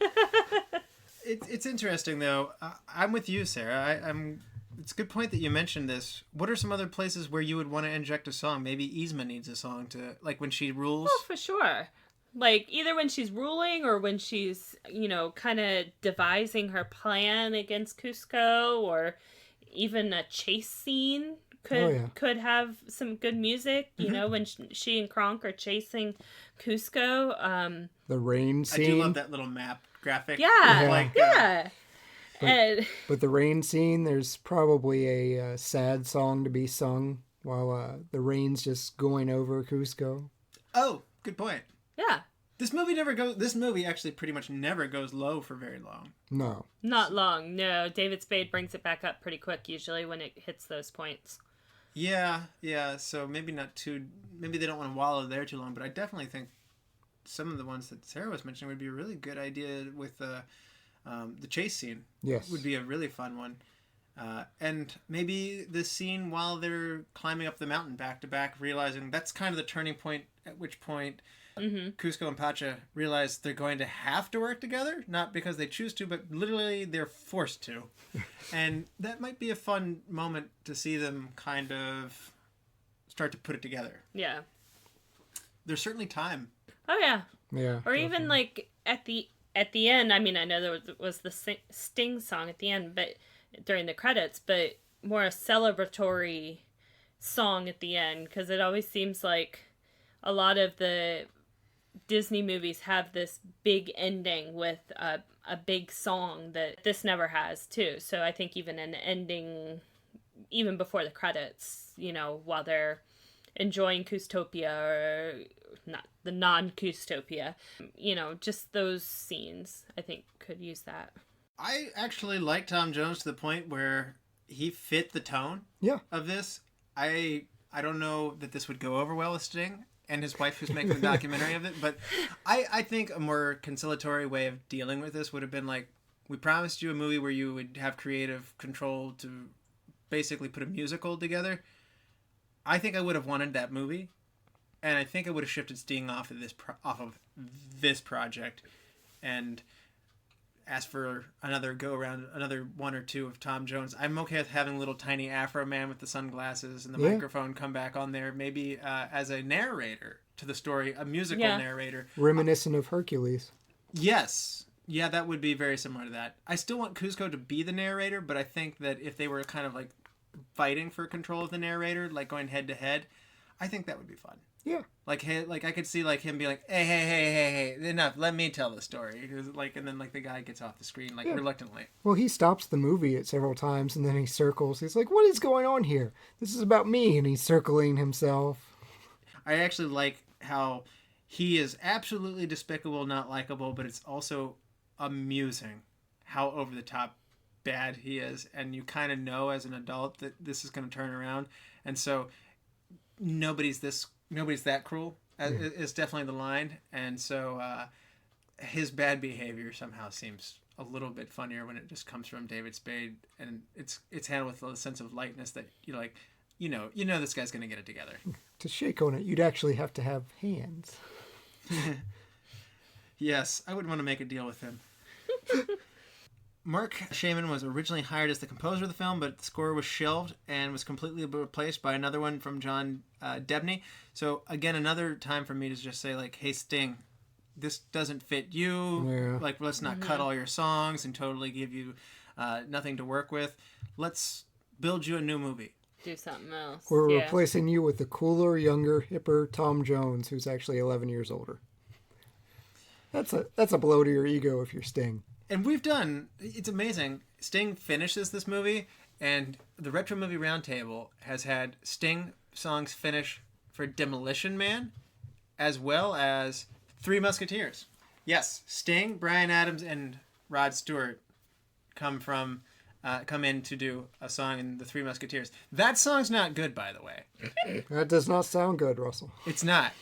It's interesting, though. I'm with you, Sarah. It's a good point that you mentioned this. What are some other places where you would want to inject a song? Maybe Yzma needs a song to, like when she rules.
Oh, for sure. Like either when she's ruling or when she's, kind of devising her plan against Cusco, or even a chase scene could have some good music. When she and Kronk are chasing Cusco.
The rain scene.
I do love that little map graphic.
Yeah. Yeah.
But the rain scene, there's probably a sad song to be sung while the rain's just going over Cusco.
Oh, good point.
Yeah.
This movie actually pretty much never goes low for very long.
No.
Not long. No, David Spade brings it back up pretty quick usually when it hits those points.
Yeah. So maybe they don't want to wallow there too long, but I definitely think some of the ones that Sarah was mentioning would be a really good idea with the chase scene.
Yes.
Would be a really fun one. And maybe the scene while they're climbing up the mountain back to back, realizing that's kind of the turning point, at which point Cusco and Pacha realize they're going to have to work together, not because they choose to, but literally they're forced to. And that might be a fun moment to see them kind of start to put it together.
Yeah.
There's certainly time.
Oh, yeah.
Yeah.
Or even like at the end, I mean, I know there was the Sting song at the end, but during the credits, but more a celebratory song at the end, because it always seems like a lot of the Disney movies have this big ending with a big song that this never has too. So I think even an ending, even before the credits, while they're enjoying Custopia or not the non-Custopia, just those scenes I think could use that.
I actually like Tom Jones to the point where he fit the tone of this. I don't know that this would go over well with Sting and his wife who's making the documentary of it, but I think a more conciliatory way of dealing with this would have been like, we promised you a movie where you would have creative control to basically put a musical together. I think I would have wanted that movie, and I think I would have shifted Sting off of this project, and ask for another go around, another one or two of Tom Jones. I'm okay with having little tiny Afro man with the sunglasses and the microphone come back on there, maybe as a narrator to the story, a musical narrator.
Reminiscent of Hercules.
Yes. Yeah, that would be very similar to that. I still want Kuzco to be the narrator, but I think that if they were kind of like fighting for control of the narrator, like going head to head, I think that would be fun.
Yeah.
Like I could see like him be like, hey, enough, let me tell the story. Like, and then like the guy gets off the screen like reluctantly.
Well, he stops the movie at several times and then he circles. He's like, what is going on here? This is about me. And he's circling himself.
I actually like how he is absolutely despicable, not likable, but it's also amusing how over the top bad he is. And you kind of know as an adult that this is going to turn around. And so nobody's that cruel is definitely the line. And so his bad behavior somehow seems a little bit funnier when it just comes from David Spade, and it's handled with a sense of lightness that you're like, you know this guy's gonna get it together.
To shake on it, you'd actually have to have hands.
Yes, I would want to make a deal with him. Mark Shaman was originally hired as the composer of the film, but the score was shelved and was completely replaced by another one from John Debney. So again, another time for me to just say like, hey Sting, this doesn't fit you.
Yeah.
Like, let's not cut all your songs and totally give you nothing to work with. Let's build you a new movie.
Do something else.
We're replacing you with the cooler, younger, hipper Tom Jones, who's actually 11 years older. That's a blow to your ego if you're Sting.
And it's amazing. Sting finishes this movie, and the Retro Movie Roundtable has had Sting songs finish for Demolition Man, as well as Three Musketeers. Yes, Sting, Bryan Adams, and Rod Stewart come in to do a song in the Three Musketeers. That song's not good, by the way.
That does not sound good, Russell.
It's not.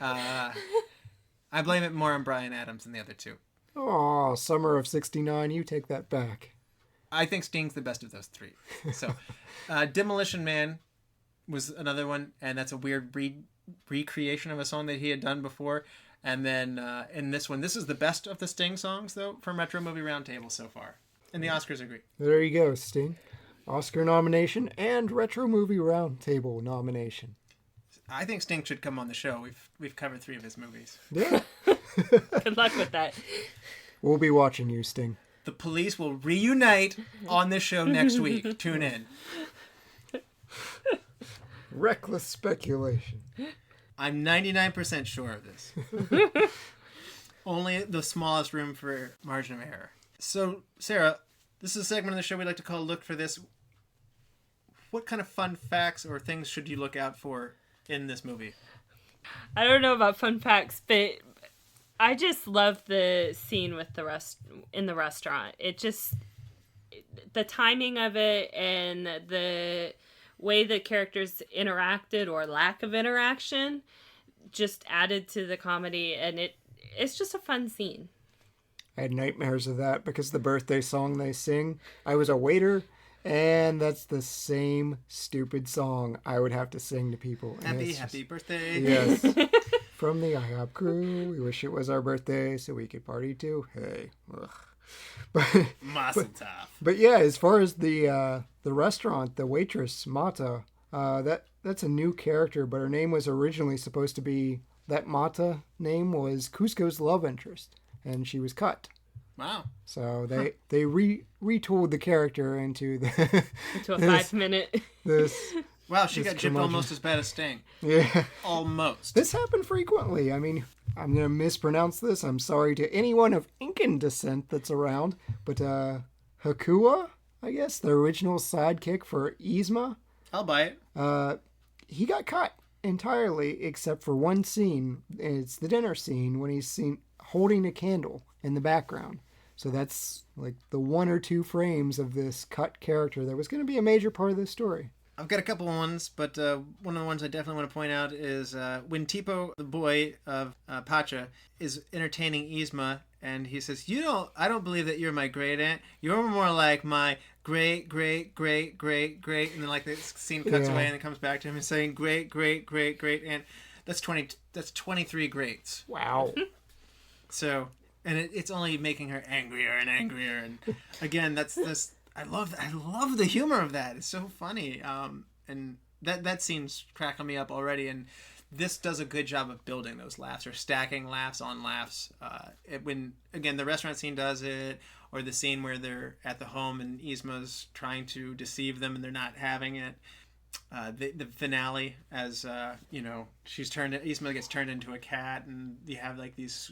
I blame it more on Bryan Adams than the other two.
Oh, summer of '69, you take that back.
I think Sting's the best of those three. So, Demolition Man was another one, and that's a weird recreation of a song that he had done before. And then in this one, this is the best of the Sting songs, though, from Retro Movie Roundtable so far. And the Oscars agree.
There you go, Sting. Oscar nomination and Retro Movie Roundtable nomination.
I think Sting should come on the show. We've covered 3 of his movies.
Yeah.
Good luck with that.
We'll be watching you, Sting.
The Police will reunite on this show next week. Tune in.
Reckless speculation.
I'm 99% sure of this. Only the smallest room for margin of error. So, Sarah, this is a segment of the show we like to call Look for This. What kind of fun facts or things should you look out for in this movie?
I don't know about fun facts, but I just love the scene with in the restaurant. The timing of it and the way the characters interacted or lack of interaction just added to the comedy, and it's just a fun scene.
I had nightmares of that because the birthday song they sing, I was a waiter, and that's the same stupid song I would have to sing to people.
Happy birthday.
Yes. From the IHOP crew, we wish it was our birthday so we could party too. Hey. Ugh. But yeah, as far as the restaurant, the waitress, Mata, that's a new character, but her name was originally supposed to be, that Mata name was Kuzco's love interest, and she was cut.
Wow.
So they retooled the character into a
5-minute.
Wow, she got gypped almost as bad as Sting.
Yeah.
Almost.
This happened frequently. I mean, I'm going to mispronounce this. I'm sorry to anyone of Incan descent that's around. But Hakua, I guess, the original sidekick for Yzma.
I'll buy it.
He got cut entirely except for one scene. It's the dinner scene when he's seen holding a candle in the background. So that's like the 1 or 2 frames of this cut character that was going to be a major part of this story.
I've got a couple of ones, but one of the ones I definitely want to point out is when Tipo, the boy of Pacha, is entertaining Yzma, and he says, I don't believe that you're my great aunt. You're more like my great, great, great, great, great. And then like the scene cuts away and it comes back to him and saying, great, great, great, great aunt. That's 23 greats.
Wow.
So and it's only making her angrier and angrier. And again, that's I love the humor of that. It's so funny. And that scene's cracking me up already. And this does a good job of building those laughs or stacking laughs on laughs. When again the restaurant scene does it, or the scene where they're at the home and Yzma's trying to deceive them and they're not having it. The finale, as Yzma gets turned into a cat, and you have like these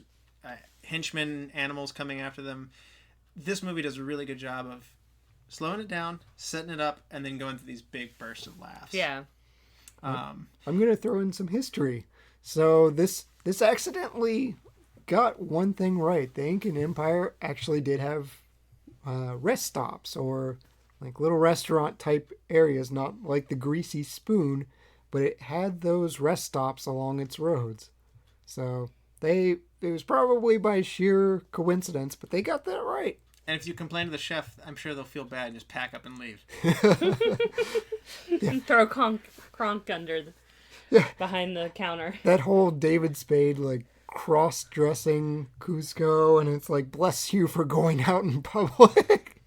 henchmen animals coming after them. This movie does a really good job of slowing it down, setting it up, and then going through these big bursts of laughs.
Yeah.
I'm going to throw in some history. So this accidentally got one thing right. The Incan Empire actually did have rest stops, or like little restaurant type areas, not like the Greasy Spoon, but it had those rest stops along its roads. So it was probably by sheer coincidence, but they got that right.
And if you complain to the chef, I'm sure they'll feel bad and just pack up and leave.
And throw Kronk under behind the counter.
That whole David Spade, like, cross-dressing Cusco, and it's like, bless you for going out in public.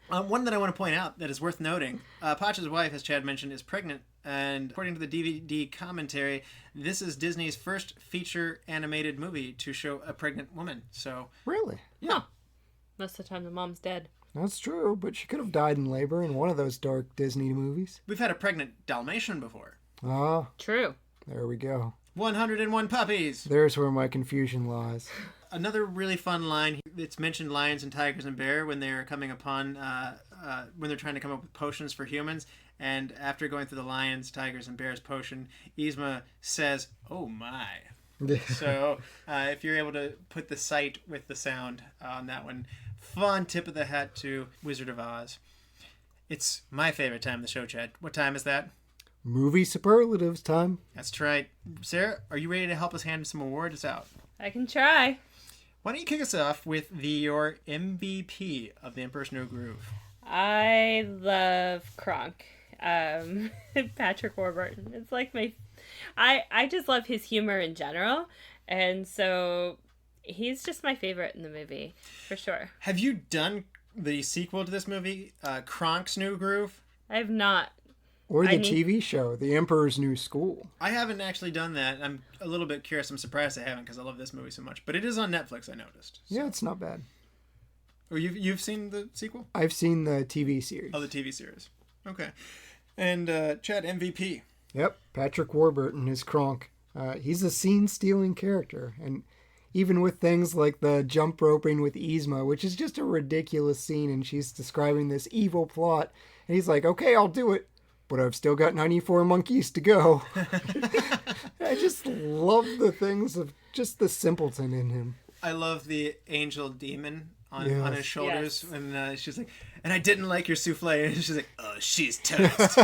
One that I want to point out that is worth noting, Pacha's wife, as Chad mentioned, is pregnant, and according to the DVD commentary, this is Disney's first feature animated movie to show a pregnant woman. So
Really?
yeah.
Huh. Most of the time the mom's dead.
That's true, but she could have died in labor in one of those dark Disney movies.
We've had a pregnant Dalmatian before.
Ah,
True.
there we go.
101 puppies.
There's where my confusion lies.
Another really fun line. It's mentioned lions and tigers and bear when they're coming upon, when they're trying to come up with potions for humans. And after going through the lions, tigers, and bears potion, Yzma says, "Oh my." So if you're able to put the sight with the sound on that one, fun tip of the hat to Wizard of Oz. It's my favorite time of the show, Chad. What time is that?
Movie superlatives time.
That's right. Sarah, are you ready to help us hand some awards out?
I can try.
Why don't you kick us off with your MVP of The Emperor's New Groove?
I love Kronk. Patrick Warburton. It's like I just love his humor in general. And so he's just my favorite in the movie, for sure.
Have you done the sequel to this movie, Kronk's New Groove?
I have not.
Or the TV show, The Emperor's New School.
I haven't actually done that. I'm a little bit curious. I'm surprised I haven't because I love this movie so much. But it is on Netflix, I noticed. So.
Yeah, it's not bad.
Or you've seen the sequel?
I've seen the TV series.
Oh, the TV series. Okay. And Chad, MVP.
Yep, Patrick Warburton is Kronk. He's a scene-stealing character. And even with things like the jump roping with Yzma, which is just a ridiculous scene, and she's describing this evil plot, and he's like, okay, I'll do it. But I've still got 94 monkeys to go. I just love the things of just the simpleton in him.
I love the angel demon on his shoulders.
Yes.
And she's like, and I didn't like your souffle. And she's like, oh, she's toast.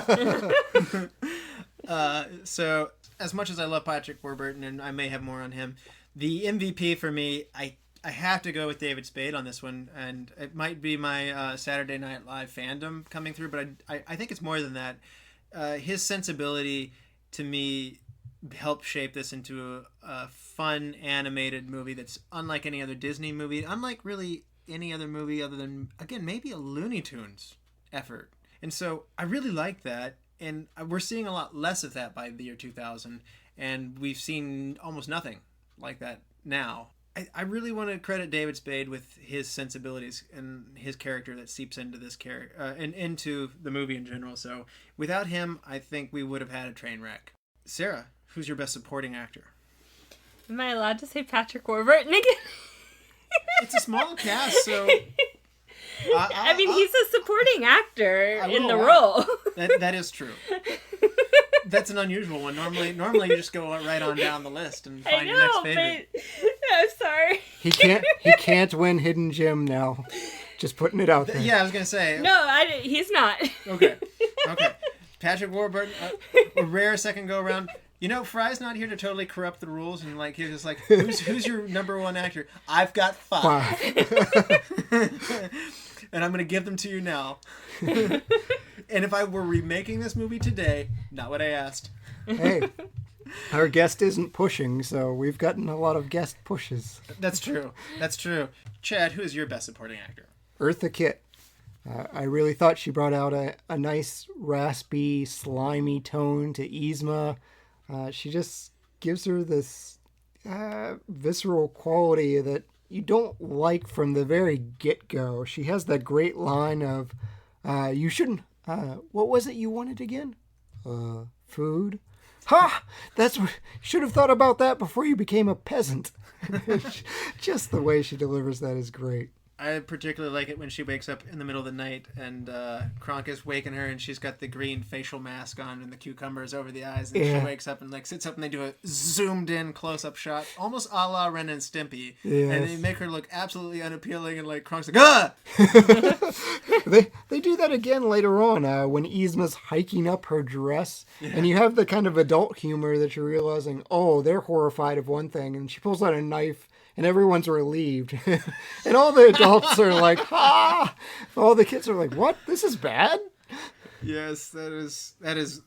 So as much as I love Patrick Warburton, and I may have more on him, the MVP for me, I have to go with David Spade on this one, and it might be my Saturday Night Live fandom coming through, but I think it's more than that. His sensibility, to me, helped shape this into a fun animated movie that's unlike any other Disney movie, unlike really any other movie other than, again, maybe a Looney Tunes effort. And so I really like that, and we're seeing a lot less of that by the year 2000, and we've seen almost nothing like that now. I really want to credit David Spade with his sensibilities and his character that seeps into this character and into the movie in general. So without him, I think we would have had a train wreck. Sarah, who's your best supporting actor?
Am I allowed to say Patrick Warburton again?
It's a small cast, so...
I mean, he's a supporting actor in the
allow.
role.
That is true. That's an unusual one. Normally you just go right on down the list and find your next favorite.
But I'm sorry.
He can't win Hidden Gem now. Just putting it out there.
Yeah, I was gonna say.
No, he's not.
Okay. Patrick Warburton, a rare second go around. You know, Fry's not here to totally corrupt the rules, and like he's just like, who's your number one actor? I've got 5. And I'm gonna give them to you now. And if I were remaking this movie today, not what I asked.
Hey, Our guest isn't pushing, so we've gotten a lot of guest pushes.
That's true. That's true. Chad, who is your best supporting actor?
Eartha Kitt. I really thought she brought out a nice, raspy, slimy tone to Yzma. She just gives her this visceral quality that you don't like from the very get-go. She has that great line of, you shouldn't... what was it you wanted again? Food? Ha! That's what... Should have thought about that before you became a peasant. Just the way she delivers that is great.
I particularly like it when she wakes up in the middle of the night and Kronk is waking her and she's got the green facial mask on and the cucumbers over the eyes. And she wakes up and like sits up and they do a zoomed in close-up shot, almost a la Ren and Stimpy. Yes. And they make her look absolutely unappealing and like Kronk's like, ah!
They do that again later on when Yzma's hiking up her dress. Yeah. And you have the kind of adult humor that you're realizing, oh, they're horrified of one thing. And she pulls out a knife. And everyone's relieved. And all the adults are like, ha! All the kids are like, what? This is bad?
Yes, that is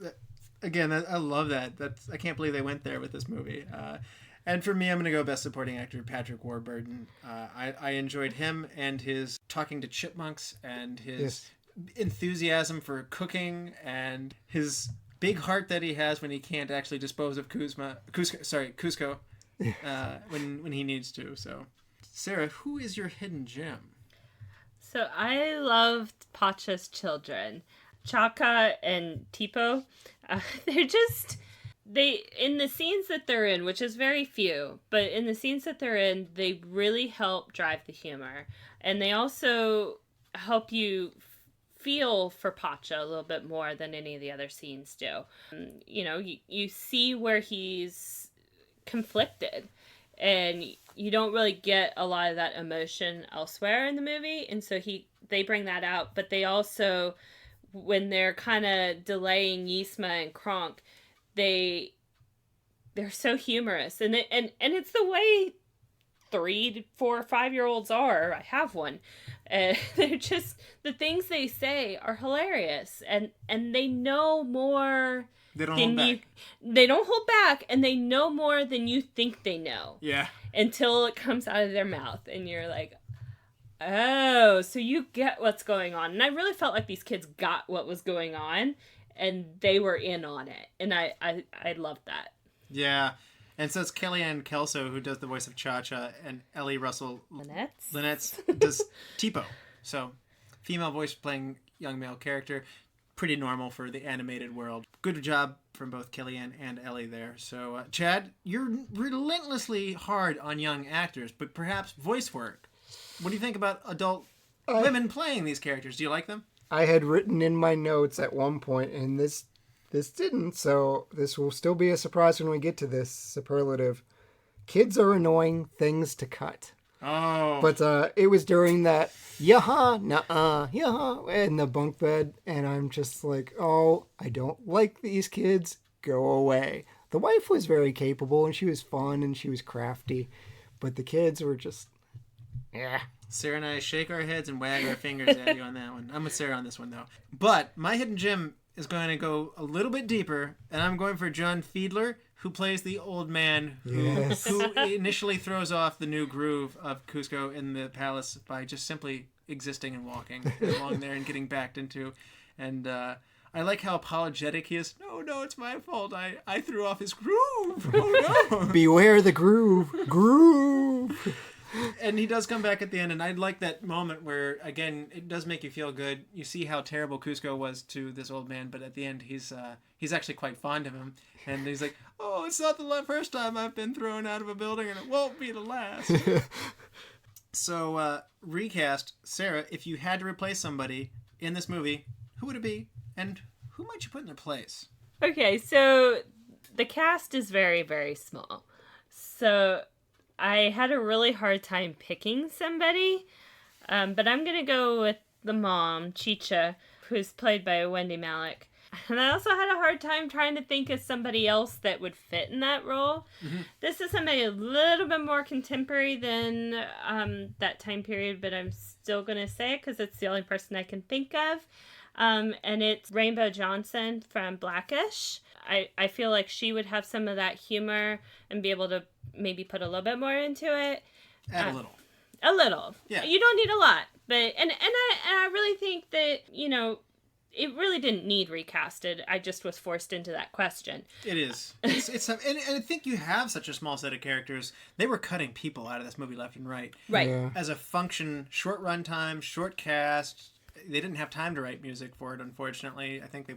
again, I love that. I can't believe they went there with this movie. And for me, I'm going to go Best Supporting Actor, Patrick Warburton. I enjoyed him and his talking to chipmunks and his enthusiasm for cooking and his big heart that he has when he can't actually dispose of Cusco. When he needs to. So, Sarah, who is your hidden gem?
So I loved Pacha's children, Chaka and Tipo. They in the scenes that they're in, which is very few, but in the scenes that they're in, they really help drive the humor, and they also help you feel for Pacha a little bit more than any of the other scenes do. You see where he's conflicted and you don't really get a lot of that emotion elsewhere in the movie, and so they bring that out. But they also, when they're kind of delaying Yzma and Kronk, they're so humorous, and it's the way 3, 4, 5-year-olds are. I have one. They're just, the things they say are hilarious, and they know more.
They don't hold back.
They don't hold back, and they know more than you think they know.
Yeah.
Until it comes out of their mouth, and you're like, oh, so you get what's going on. And I really felt like these kids got what was going on, and they were in on it. And I loved that.
Yeah. And so it's Kellyann Kelso who does the voice of Cha-Cha, and Ellie Russell Linnetz does Tipo. So, female voice playing young male character. Pretty normal for the animated world. Good job from both Kellyann and Ellie there. So, Chad, you're relentlessly hard on young actors, but perhaps voice work. What do you think about adult women playing these characters? Do you like them?
I had written in my notes at one point, and this didn't, so this will still be a surprise when we get to this superlative. Kids are annoying things to cut.
Oh.
But it was during that, yaha, nah, yaha, in the bunk bed, and I'm just like, oh, I don't like these kids, go away. The wife was very capable, and she was fun, and she was crafty, but the kids were just, yeah.
Sarah and I shake our heads and wag our fingers at you on that one. I'm with Sarah on this one, though. But my hidden gem is going to go a little bit deeper, and I'm going for John Fiedler, who plays the old man who initially throws off the new groove of Cusco in the palace by just simply existing and walking along there and getting backed into. And I like how apologetic he is. No, it's my fault. I threw off his groove. Oh, no.
Beware the groove. Groove.
And he does come back at the end, and I like that moment where, again, it does make you feel good. You see how terrible Cusco was to this old man, but at the end, he's actually quite fond of him. And he's like, oh, it's not the first time I've been thrown out of a building, and it won't be the last. So, recast, Sarah, if you had to replace somebody in this movie, who would it be, and who might you put in their place?
Okay, so the cast is very, very small. So I had a really hard time picking somebody, but I'm going to go with the mom, Chicha, who's played by Wendie Malick. And I also had a hard time trying to think of somebody else that would fit in that role. Mm-hmm. This is somebody a little bit more contemporary than that time period, but I'm still going to say it because it's the only person I can think of. and it's Rainbow Johnson from Blackish. I feel like she would have some of that humor and be able to maybe put a little bit more into it.
Add a little.
A little.
Yeah.
You don't need a lot, but and I really think that, you know, it really didn't need recasted. I just was forced into that question.
It is. It's and I think you have such a small set of characters. They were cutting people out of this movie left and right.
Right.
Yeah.
As a function, short run time, short cast. They didn't have time to write music for it, unfortunately. I think they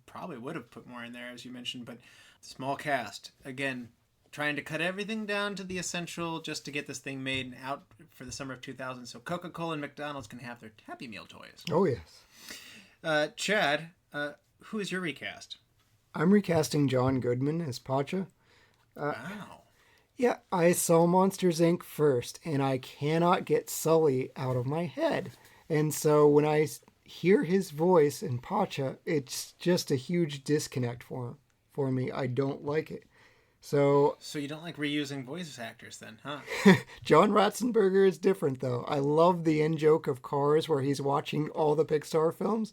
probably would have put more in there, as you mentioned, but small cast. Again, trying to cut everything down to the essential just to get this thing made and out for the summer of 2000 so Coca-Cola and McDonald's can have their Happy Meal toys.
Oh, yes.
Chad, who is your recast?
I'm recasting John Goodman as Pacha.
Wow.
Yeah, I saw Monsters, Inc. first, and I cannot get Sully out of my head. And so when I hear his voice in Pacha, it's just a huge disconnect for me. I don't like it. So
you don't like reusing voice actors then, huh?
John Ratzenberger is different, though. I love the in-joke of Cars where he's watching all the Pixar films,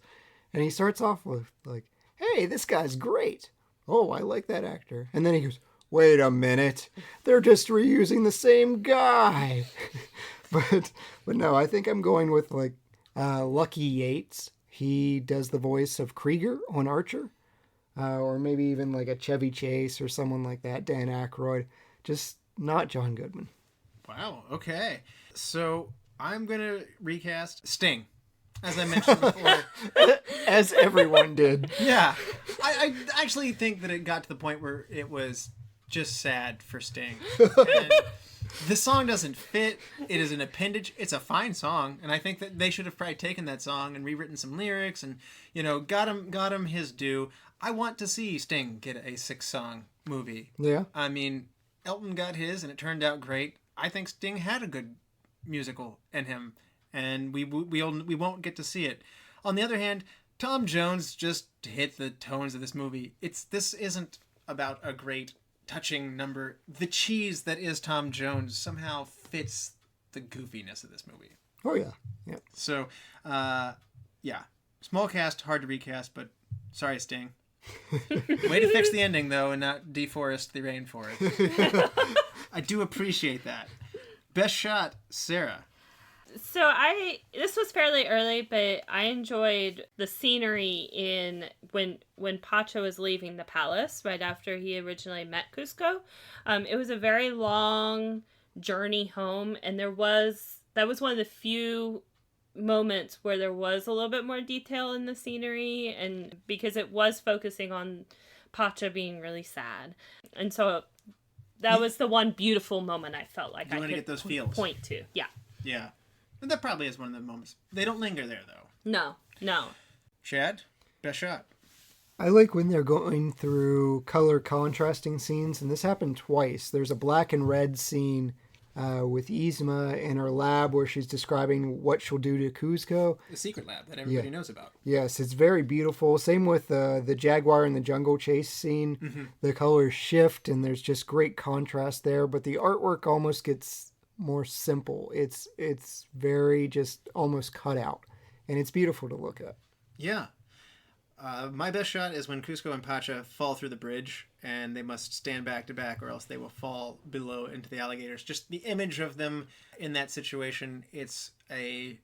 and he starts off with, like, hey, this guy's great. Oh, I like that actor. And then he goes, wait a minute. They're just reusing the same guy. But no, I think I'm going with, like, Lucky Yates. He does the voice of Krieger on Archer. Or maybe even like a Chevy Chase or someone like that, Dan Aykroyd. Just not John Goodman.
Wow, okay. So I'm going to recast Sting, as I mentioned before.
As everyone did.
Yeah. I actually think that it got to the point where it was just sad for Sting. And the song doesn't fit. It is an appendage. It's a fine song, and I think that they should have probably taken that song and rewritten some lyrics and, you know, got him his due. I want to see Sting get a 6-song movie.
Yeah.
I mean, Elton got his, and it turned out great. I think Sting had a good musical in him, and we won't get to see it. On the other hand, Tom Jones just hit the tones of this movie. This isn't about a great touching number. The cheese that is Tom Jones somehow fits the goofiness of this movie.
Oh, yeah. Yeah.
So, yeah. Small cast, hard to recast, but sorry, Sting. Way to fix the ending, though, and not deforest the rainforest. I do appreciate that. Best shot, Sarah.
So this was fairly early, but I enjoyed the scenery in when Pacha was leaving the palace right after he originally met Cusco. It was a very long journey home, and that was one of the few moments where there was a little bit more detail in the scenery, and because it was focusing on Pacha being really sad, and so that was the one beautiful moment I felt like I could
get those feels.
Point to.
Yeah. And that probably is one of the moments. They don't linger there, though.
No.
Chad, best shot.
I like when they're going through color contrasting scenes, and this happened twice. There's a black and red scene with Yzma in her lab where she's describing what she'll do to Cusco.
The secret lab that everybody knows about.
Yes, it's very beautiful. Same with the Jaguar in the jungle chase scene. Mm-hmm. The colors shift, and there's just great contrast there, but the artwork almost gets more simple. It's very just almost cut out, and it's beautiful to look at.
Yeah. My best shot is when Cusco and Pacha fall through the bridge, and they must stand back to back or else they will fall below into the alligators. Just the image of them in that situation. It's a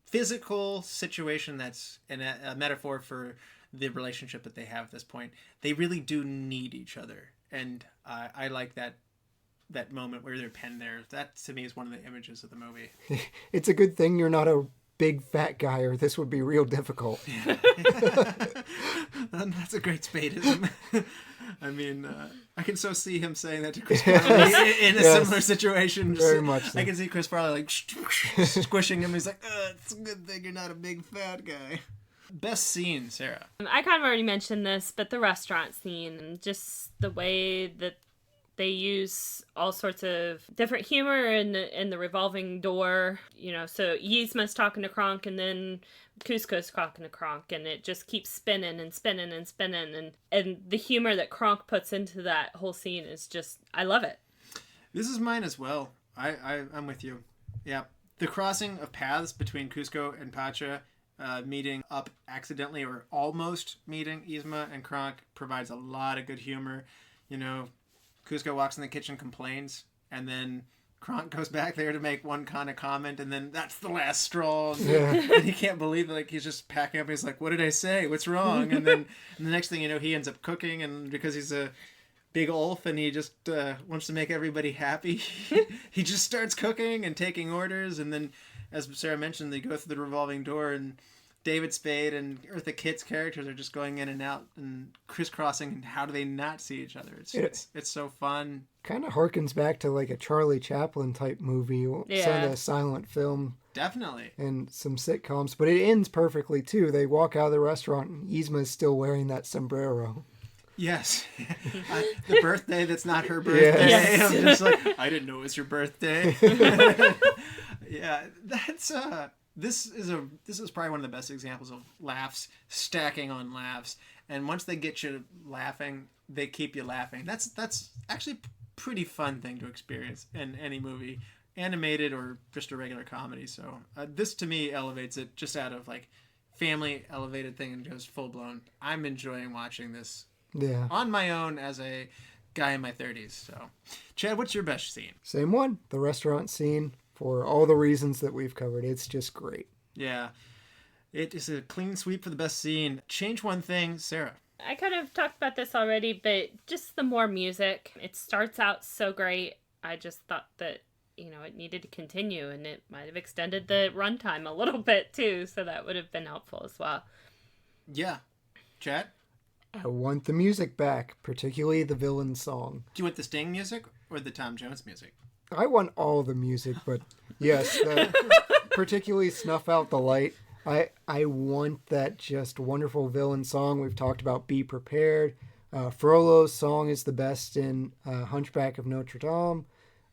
physical situation that's a metaphor for the relationship that they have at this point. They really do need each other, and I like that moment where they're penned there. That, to me, is one of the images of the movie.
It's a good thing you're not a big fat guy, or this would be real difficult.
That's a great Spadeism. I mean, I can so see him saying that to Chris Farley in a similar situation.
Very much so.
I can see Chris Farley like squishing him. He's like, it's a good thing you're not a big fat guy. Best scene, Sarah.
I kind of already mentioned this, but the restaurant scene and just the way that they use all sorts of different humor in the revolving door. You know, so Yzma's talking to Kronk, and then Cusco's talking to Kronk, and it just keeps spinning and spinning and spinning. And the humor that Kronk puts into that whole scene is just, I love it.
This is mine as well. I'm with you. Yeah. The crossing of paths between Cusco and Pacha meeting up accidentally or almost meeting Yzma and Kronk provides a lot of good humor. You know, Kuzco walks in the kitchen, complains, and then Kronk goes back there to make one kind of comment, and then that's the last straw. And he can't believe it. Like, he's just packing up. He's like, what did I say? What's wrong? And then the next thing you know, he ends up cooking, and because he's a big Ulf and he just wants to make everybody happy, he just starts cooking and taking orders. And then, as Sarah mentioned, they go through the revolving door, and David Spade and Eartha Kitt's characters are just going in and out and crisscrossing, and how do they not see each other? It's so fun.
Kind of harkens back to like a Charlie Chaplin type movie, some of the silent film.
Definitely.
And some sitcoms, but it ends perfectly too. They walk out of the restaurant and Yzma is still wearing that sombrero.
Yes. The birthday that's not her birthday.
Yes.
I'm just like, I didn't know it was your birthday. Yeah, that's this is probably one of the best examples of laughs stacking on laughs. And once they get you laughing, they keep you laughing. That's actually a pretty fun thing to experience in any movie, animated or just a regular comedy. So this to me elevates it just out of like family elevated thing and goes full blown. I'm enjoying watching this on my own as a guy in my 30s. So, Chad, what's your best scene?
Same one, the restaurant scene, for all the reasons that we've covered. It's just great.
Yeah. It is a clean sweep for the best scene. Change one thing, Sarah.
I kind of talked about this already, but just the more music. It starts out so great. I just thought that, you know, it needed to continue, and it might have extended the runtime a little bit too, so that would have been helpful as well.
Yeah. Chad?
I want the music back, particularly the villain song.
Do you want the Sting music or the Tom Jones music?
I want all the music, but yes, particularly Snuff Out the Light. I want that just wonderful villain song. We've talked about Be Prepared. Frollo's song is the best in Hunchback of Notre Dame.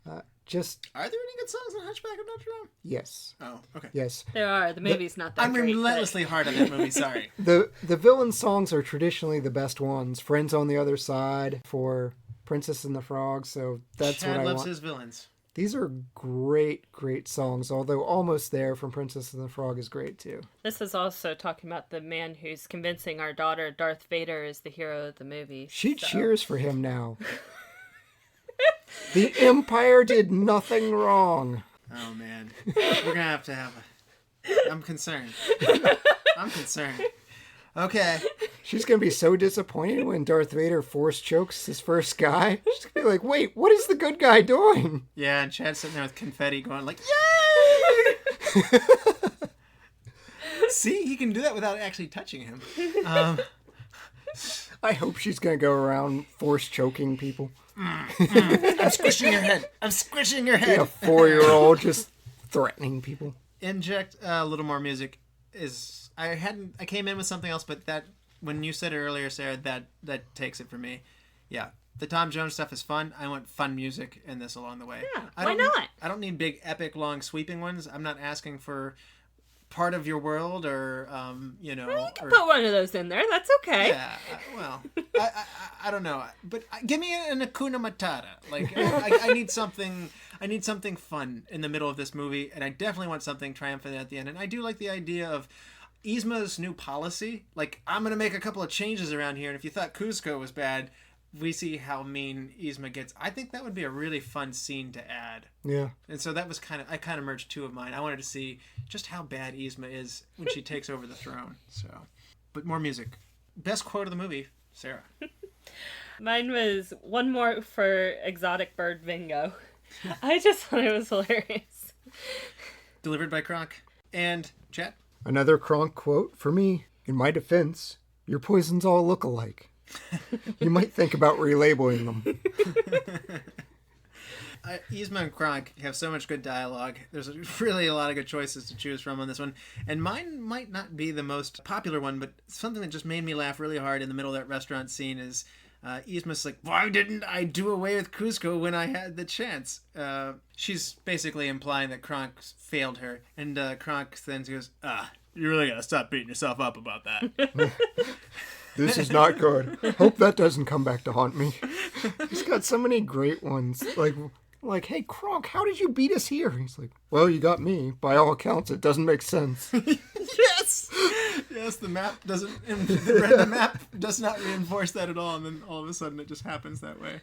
Are there any good songs in Hunchback of Notre Dame?
Yes.
Oh, okay.
Yes.
There are. The movie's not that
I'm
great.
relentlessly hard on that movie, sorry.
The villain songs are traditionally the best ones. Friends on the Other Side for Princess and the Frog, so that's
Chad
what I
loves
want.
his villains.
These are great, great songs, although Almost There from Princess and the Frog is great too.
This is also talking about the man who's convincing our daughter Darth Vader is the hero of the movie.
She cheers for him now. The Empire did nothing wrong.
Oh, man. We're going to have I'm concerned. I'm concerned. Okay.
She's going to be so disappointed when Darth Vader force chokes his first guy. She's going to be like, wait, what is the good guy doing?
Yeah, and Chad's sitting there with confetti going like, yay! See, he can do that without actually touching him.
I hope she's going to go around force choking people.
I'm squishing your head. I'm squishing your head.
A 4-year-old just threatening people.
Inject a little more music is... I came in with something else, but that when you said it earlier, Sarah, that takes it for me. Yeah. The Tom Jones stuff is fun. I want fun music in this along the way.
Yeah, why not?
I don't need big, epic, long, sweeping ones. I'm not asking for Part of Your World or, you know...
Well, you can put one of those in there. That's okay.
Yeah, well, I don't know. But give me an Hakuna Matata. Like, I need something... I need something fun in the middle of this movie, and I definitely want something triumphant at the end. And I do like the idea of Yzma's new policy. Like, I'm going to make a couple of changes around here, and if you thought Kuzco was bad, we see how mean Yzma gets. I think that would be a really fun scene to add.
Yeah.
And so that was I kind of merged two of mine. I wanted to see just how bad Yzma is when she takes over the throne. So, but more music. Best quote of the movie, Sarah.
Mine was one more for Exotic Bird Bingo. I just thought it was hilarious.
Delivered by Kronk. And Chet?
Another Kronk quote for me. In my defense, your poisons all look alike. You might think about relabeling them.
Yzma and Kronk have so much good dialogue. There's really a lot of good choices to choose from on this one. And mine might not be the most popular one, but something that just made me laugh really hard in the middle of that restaurant scene is Yzma's like, why didn't I do away with Kuzco when I had the chance? She's basically implying that Kronk failed her. And Kronk then goes, you really gotta stop beating yourself up about that.
This is not good. Hope that doesn't come back to haunt me. He's got so many great ones. Like, hey, Kronk, how did you beat us here? He's like, well, you got me. By all accounts, it doesn't make sense.
Yes! Yes, the map doesn't. The map does not reinforce that at all, and then all of a sudden it just happens that way.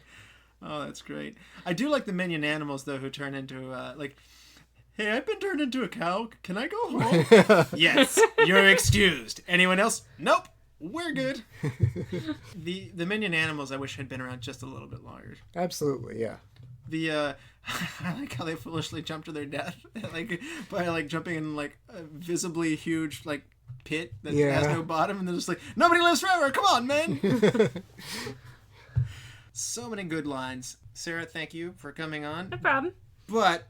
Oh, that's great. I do like the minion animals though, who turn into like, hey, I've been turned into a cow. Can I go home? Yes, you're excused. Anyone else? Nope. We're good. The minion animals I wish had been around just a little bit longer.
Absolutely, yeah.
I like how they foolishly jump to their death, by jumping in a visibly huge pit that has no bottom, and they're just like, nobody lives forever. Come on, man. So many good lines. Sarah, thank you for coming on.
No problem.
But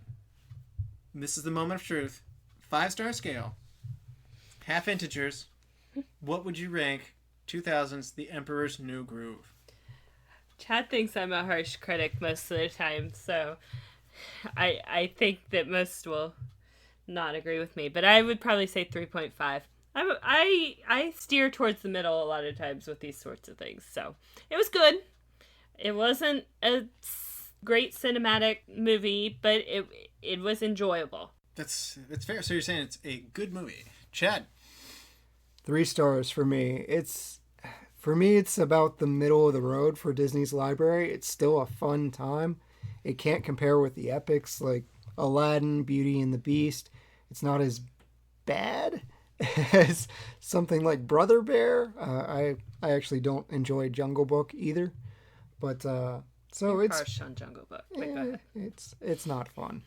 this is the moment of truth. 5-star scale, half integers. What would you rank 2000's The Emperor's New Groove?
Chad thinks I'm a harsh critic most of the time, so I think that most will not agree with me. But I would probably say 3.5. I steer towards the middle a lot of times with these sorts of things. So it was good. It wasn't a great cinematic movie, but it was enjoyable.
That's fair. So you're saying it's a good movie. Chad?
3 stars for me. For me, it's about the middle of the road for Disney's library. It's still a fun time. It can't compare with the epics like Aladdin, Beauty and the Beast. It's not as bad as something like Brother Bear. I actually don't enjoy Jungle Book either. But so
You're
it's
harsh on Jungle Book. But go ahead.
it's not fun.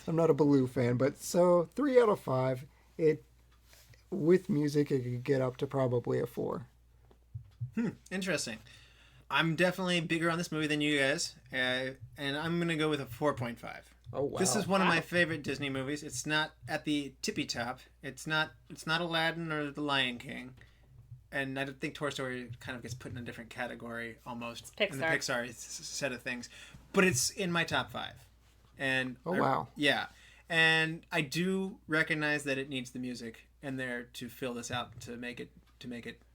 I'm not a Baloo fan, but so 3 out of 5. With music, it could get up to probably a 4.
Interesting. I'm definitely bigger on this movie than you guys, and I'm going to go with a 4.5.
Oh, wow.
This is one of my favorite Disney movies. It's not at the tippy top. It's not Aladdin or The Lion King. And I don't think Toy Story kind of gets put in a different category almost.
It's Pixar.
In the Pixar set of things. But it's in my top 5. And
wow.
Yeah. And I do recognize that it needs the music in there to fill this out, to make it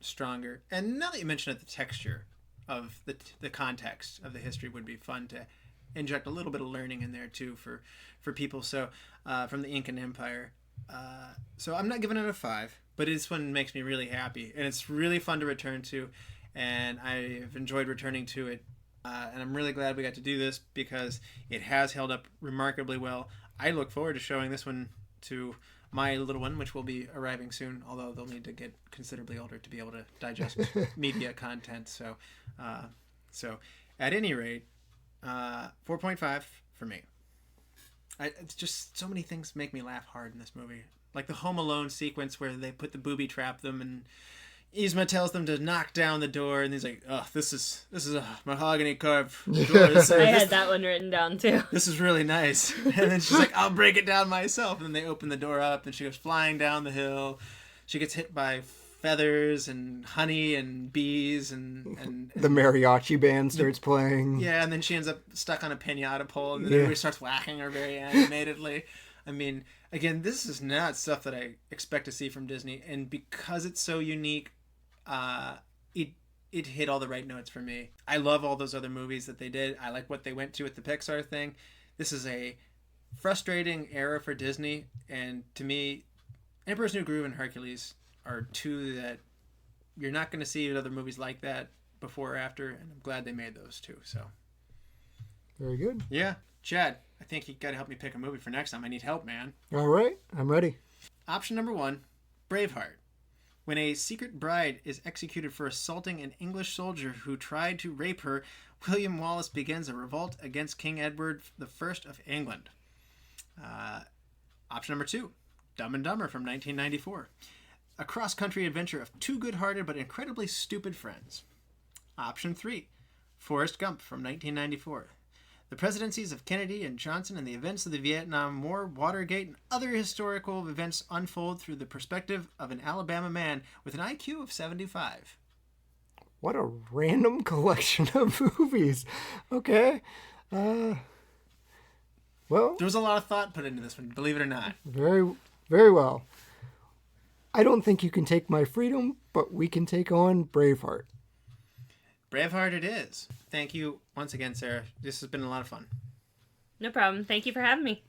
stronger. And now that you mention it, the texture of the context of the history would be fun to inject a little bit of learning in there too for people. So from the Incan Empire. So I'm not giving it a 5, but this one makes me really happy, and it's really fun to return to, and I've enjoyed returning to it. And I'm really glad we got to do this because it has held up remarkably well. I look forward to showing this one to my little one, which will be arriving soon, although they'll need to get considerably older to be able to digest media content. So at any rate, 4.5 for me. It's just so many things make me laugh hard in this movie. Like the Home Alone sequence where they put the booby trap them and Yzma tells them to knock down the door, and he's like, "Oh, this is a mahogany carved door."
I had that one written down too.
This is really nice. And then she's like, "I'll break it down myself." And then they open the door up, and she goes flying down the hill. She gets hit by feathers and honey and bees, and
the mariachi band starts playing.
Yeah, and then she ends up stuck on a piñata pole, and then everybody starts whacking her very animatedly. I mean, again, this is not stuff that I expect to see from Disney, and because it's so unique, it hit all the right notes for me. I love all those other movies that they did. I like what they went to with the Pixar thing. This is a frustrating era for Disney, and to me, Emperor's New Groove and Hercules are two that you're not going to see in other movies like that before or after, and I'm glad they made those two. So,
very good.
Yeah, Chad, I think you got to help me pick a movie for next time. I need help, man.
All right, I'm ready.
Option number 1, Braveheart. When a secret bride is executed for assaulting an English soldier who tried to rape her, William Wallace begins a revolt against King Edward I of England. Option number 2, Dumb and Dumber from 1994. A cross-country adventure of two good-hearted but incredibly stupid friends. Option 3, Forrest Gump from 1994. The presidencies of Kennedy and Johnson and the events of the Vietnam War, Watergate, and other historical events unfold through the perspective of an Alabama man with an IQ of 75.
What a random collection of movies. Okay. Well,
there was a lot of thought put into this one, believe it or not.
Very, very well. I don't think you can take my freedom, but we can take on Braveheart.
Braveheart it is. Thank you once again, Sarah. This has been a lot of fun.
No problem. Thank you for having me.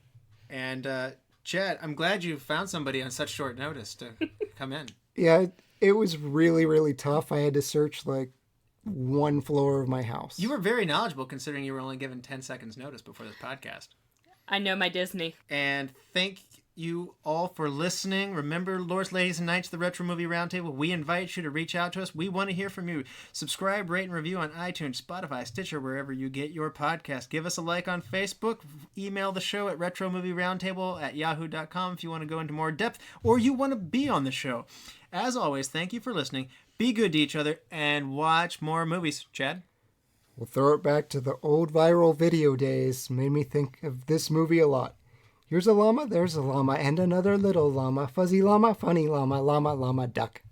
And Chad, I'm glad you found somebody on such short notice to come in.
Yeah, it was really, really tough. I had to search like one floor of my house.
You were very knowledgeable considering you were only given 10 seconds notice before this podcast.
I know my Disney.
And thank you all for listening. Remember, lords, ladies, and knights of the Retro Movie Roundtable, we invite you to reach out to us. We want to hear from you. Subscribe, rate, and review on iTunes, Spotify, Stitcher, wherever you get your podcast. Give us a like on Facebook. Email the show at retromovieroundtable@yahoo.com if you want to go into more depth or you want to be on the show. As always, thank you for listening. Be good to each other and watch more movies. Chad?
We'll throw it back to the old viral video days. Made me think of this movie a lot. Here's a llama, there's a llama, and another little llama. Fuzzy llama, funny llama, llama, llama, duck.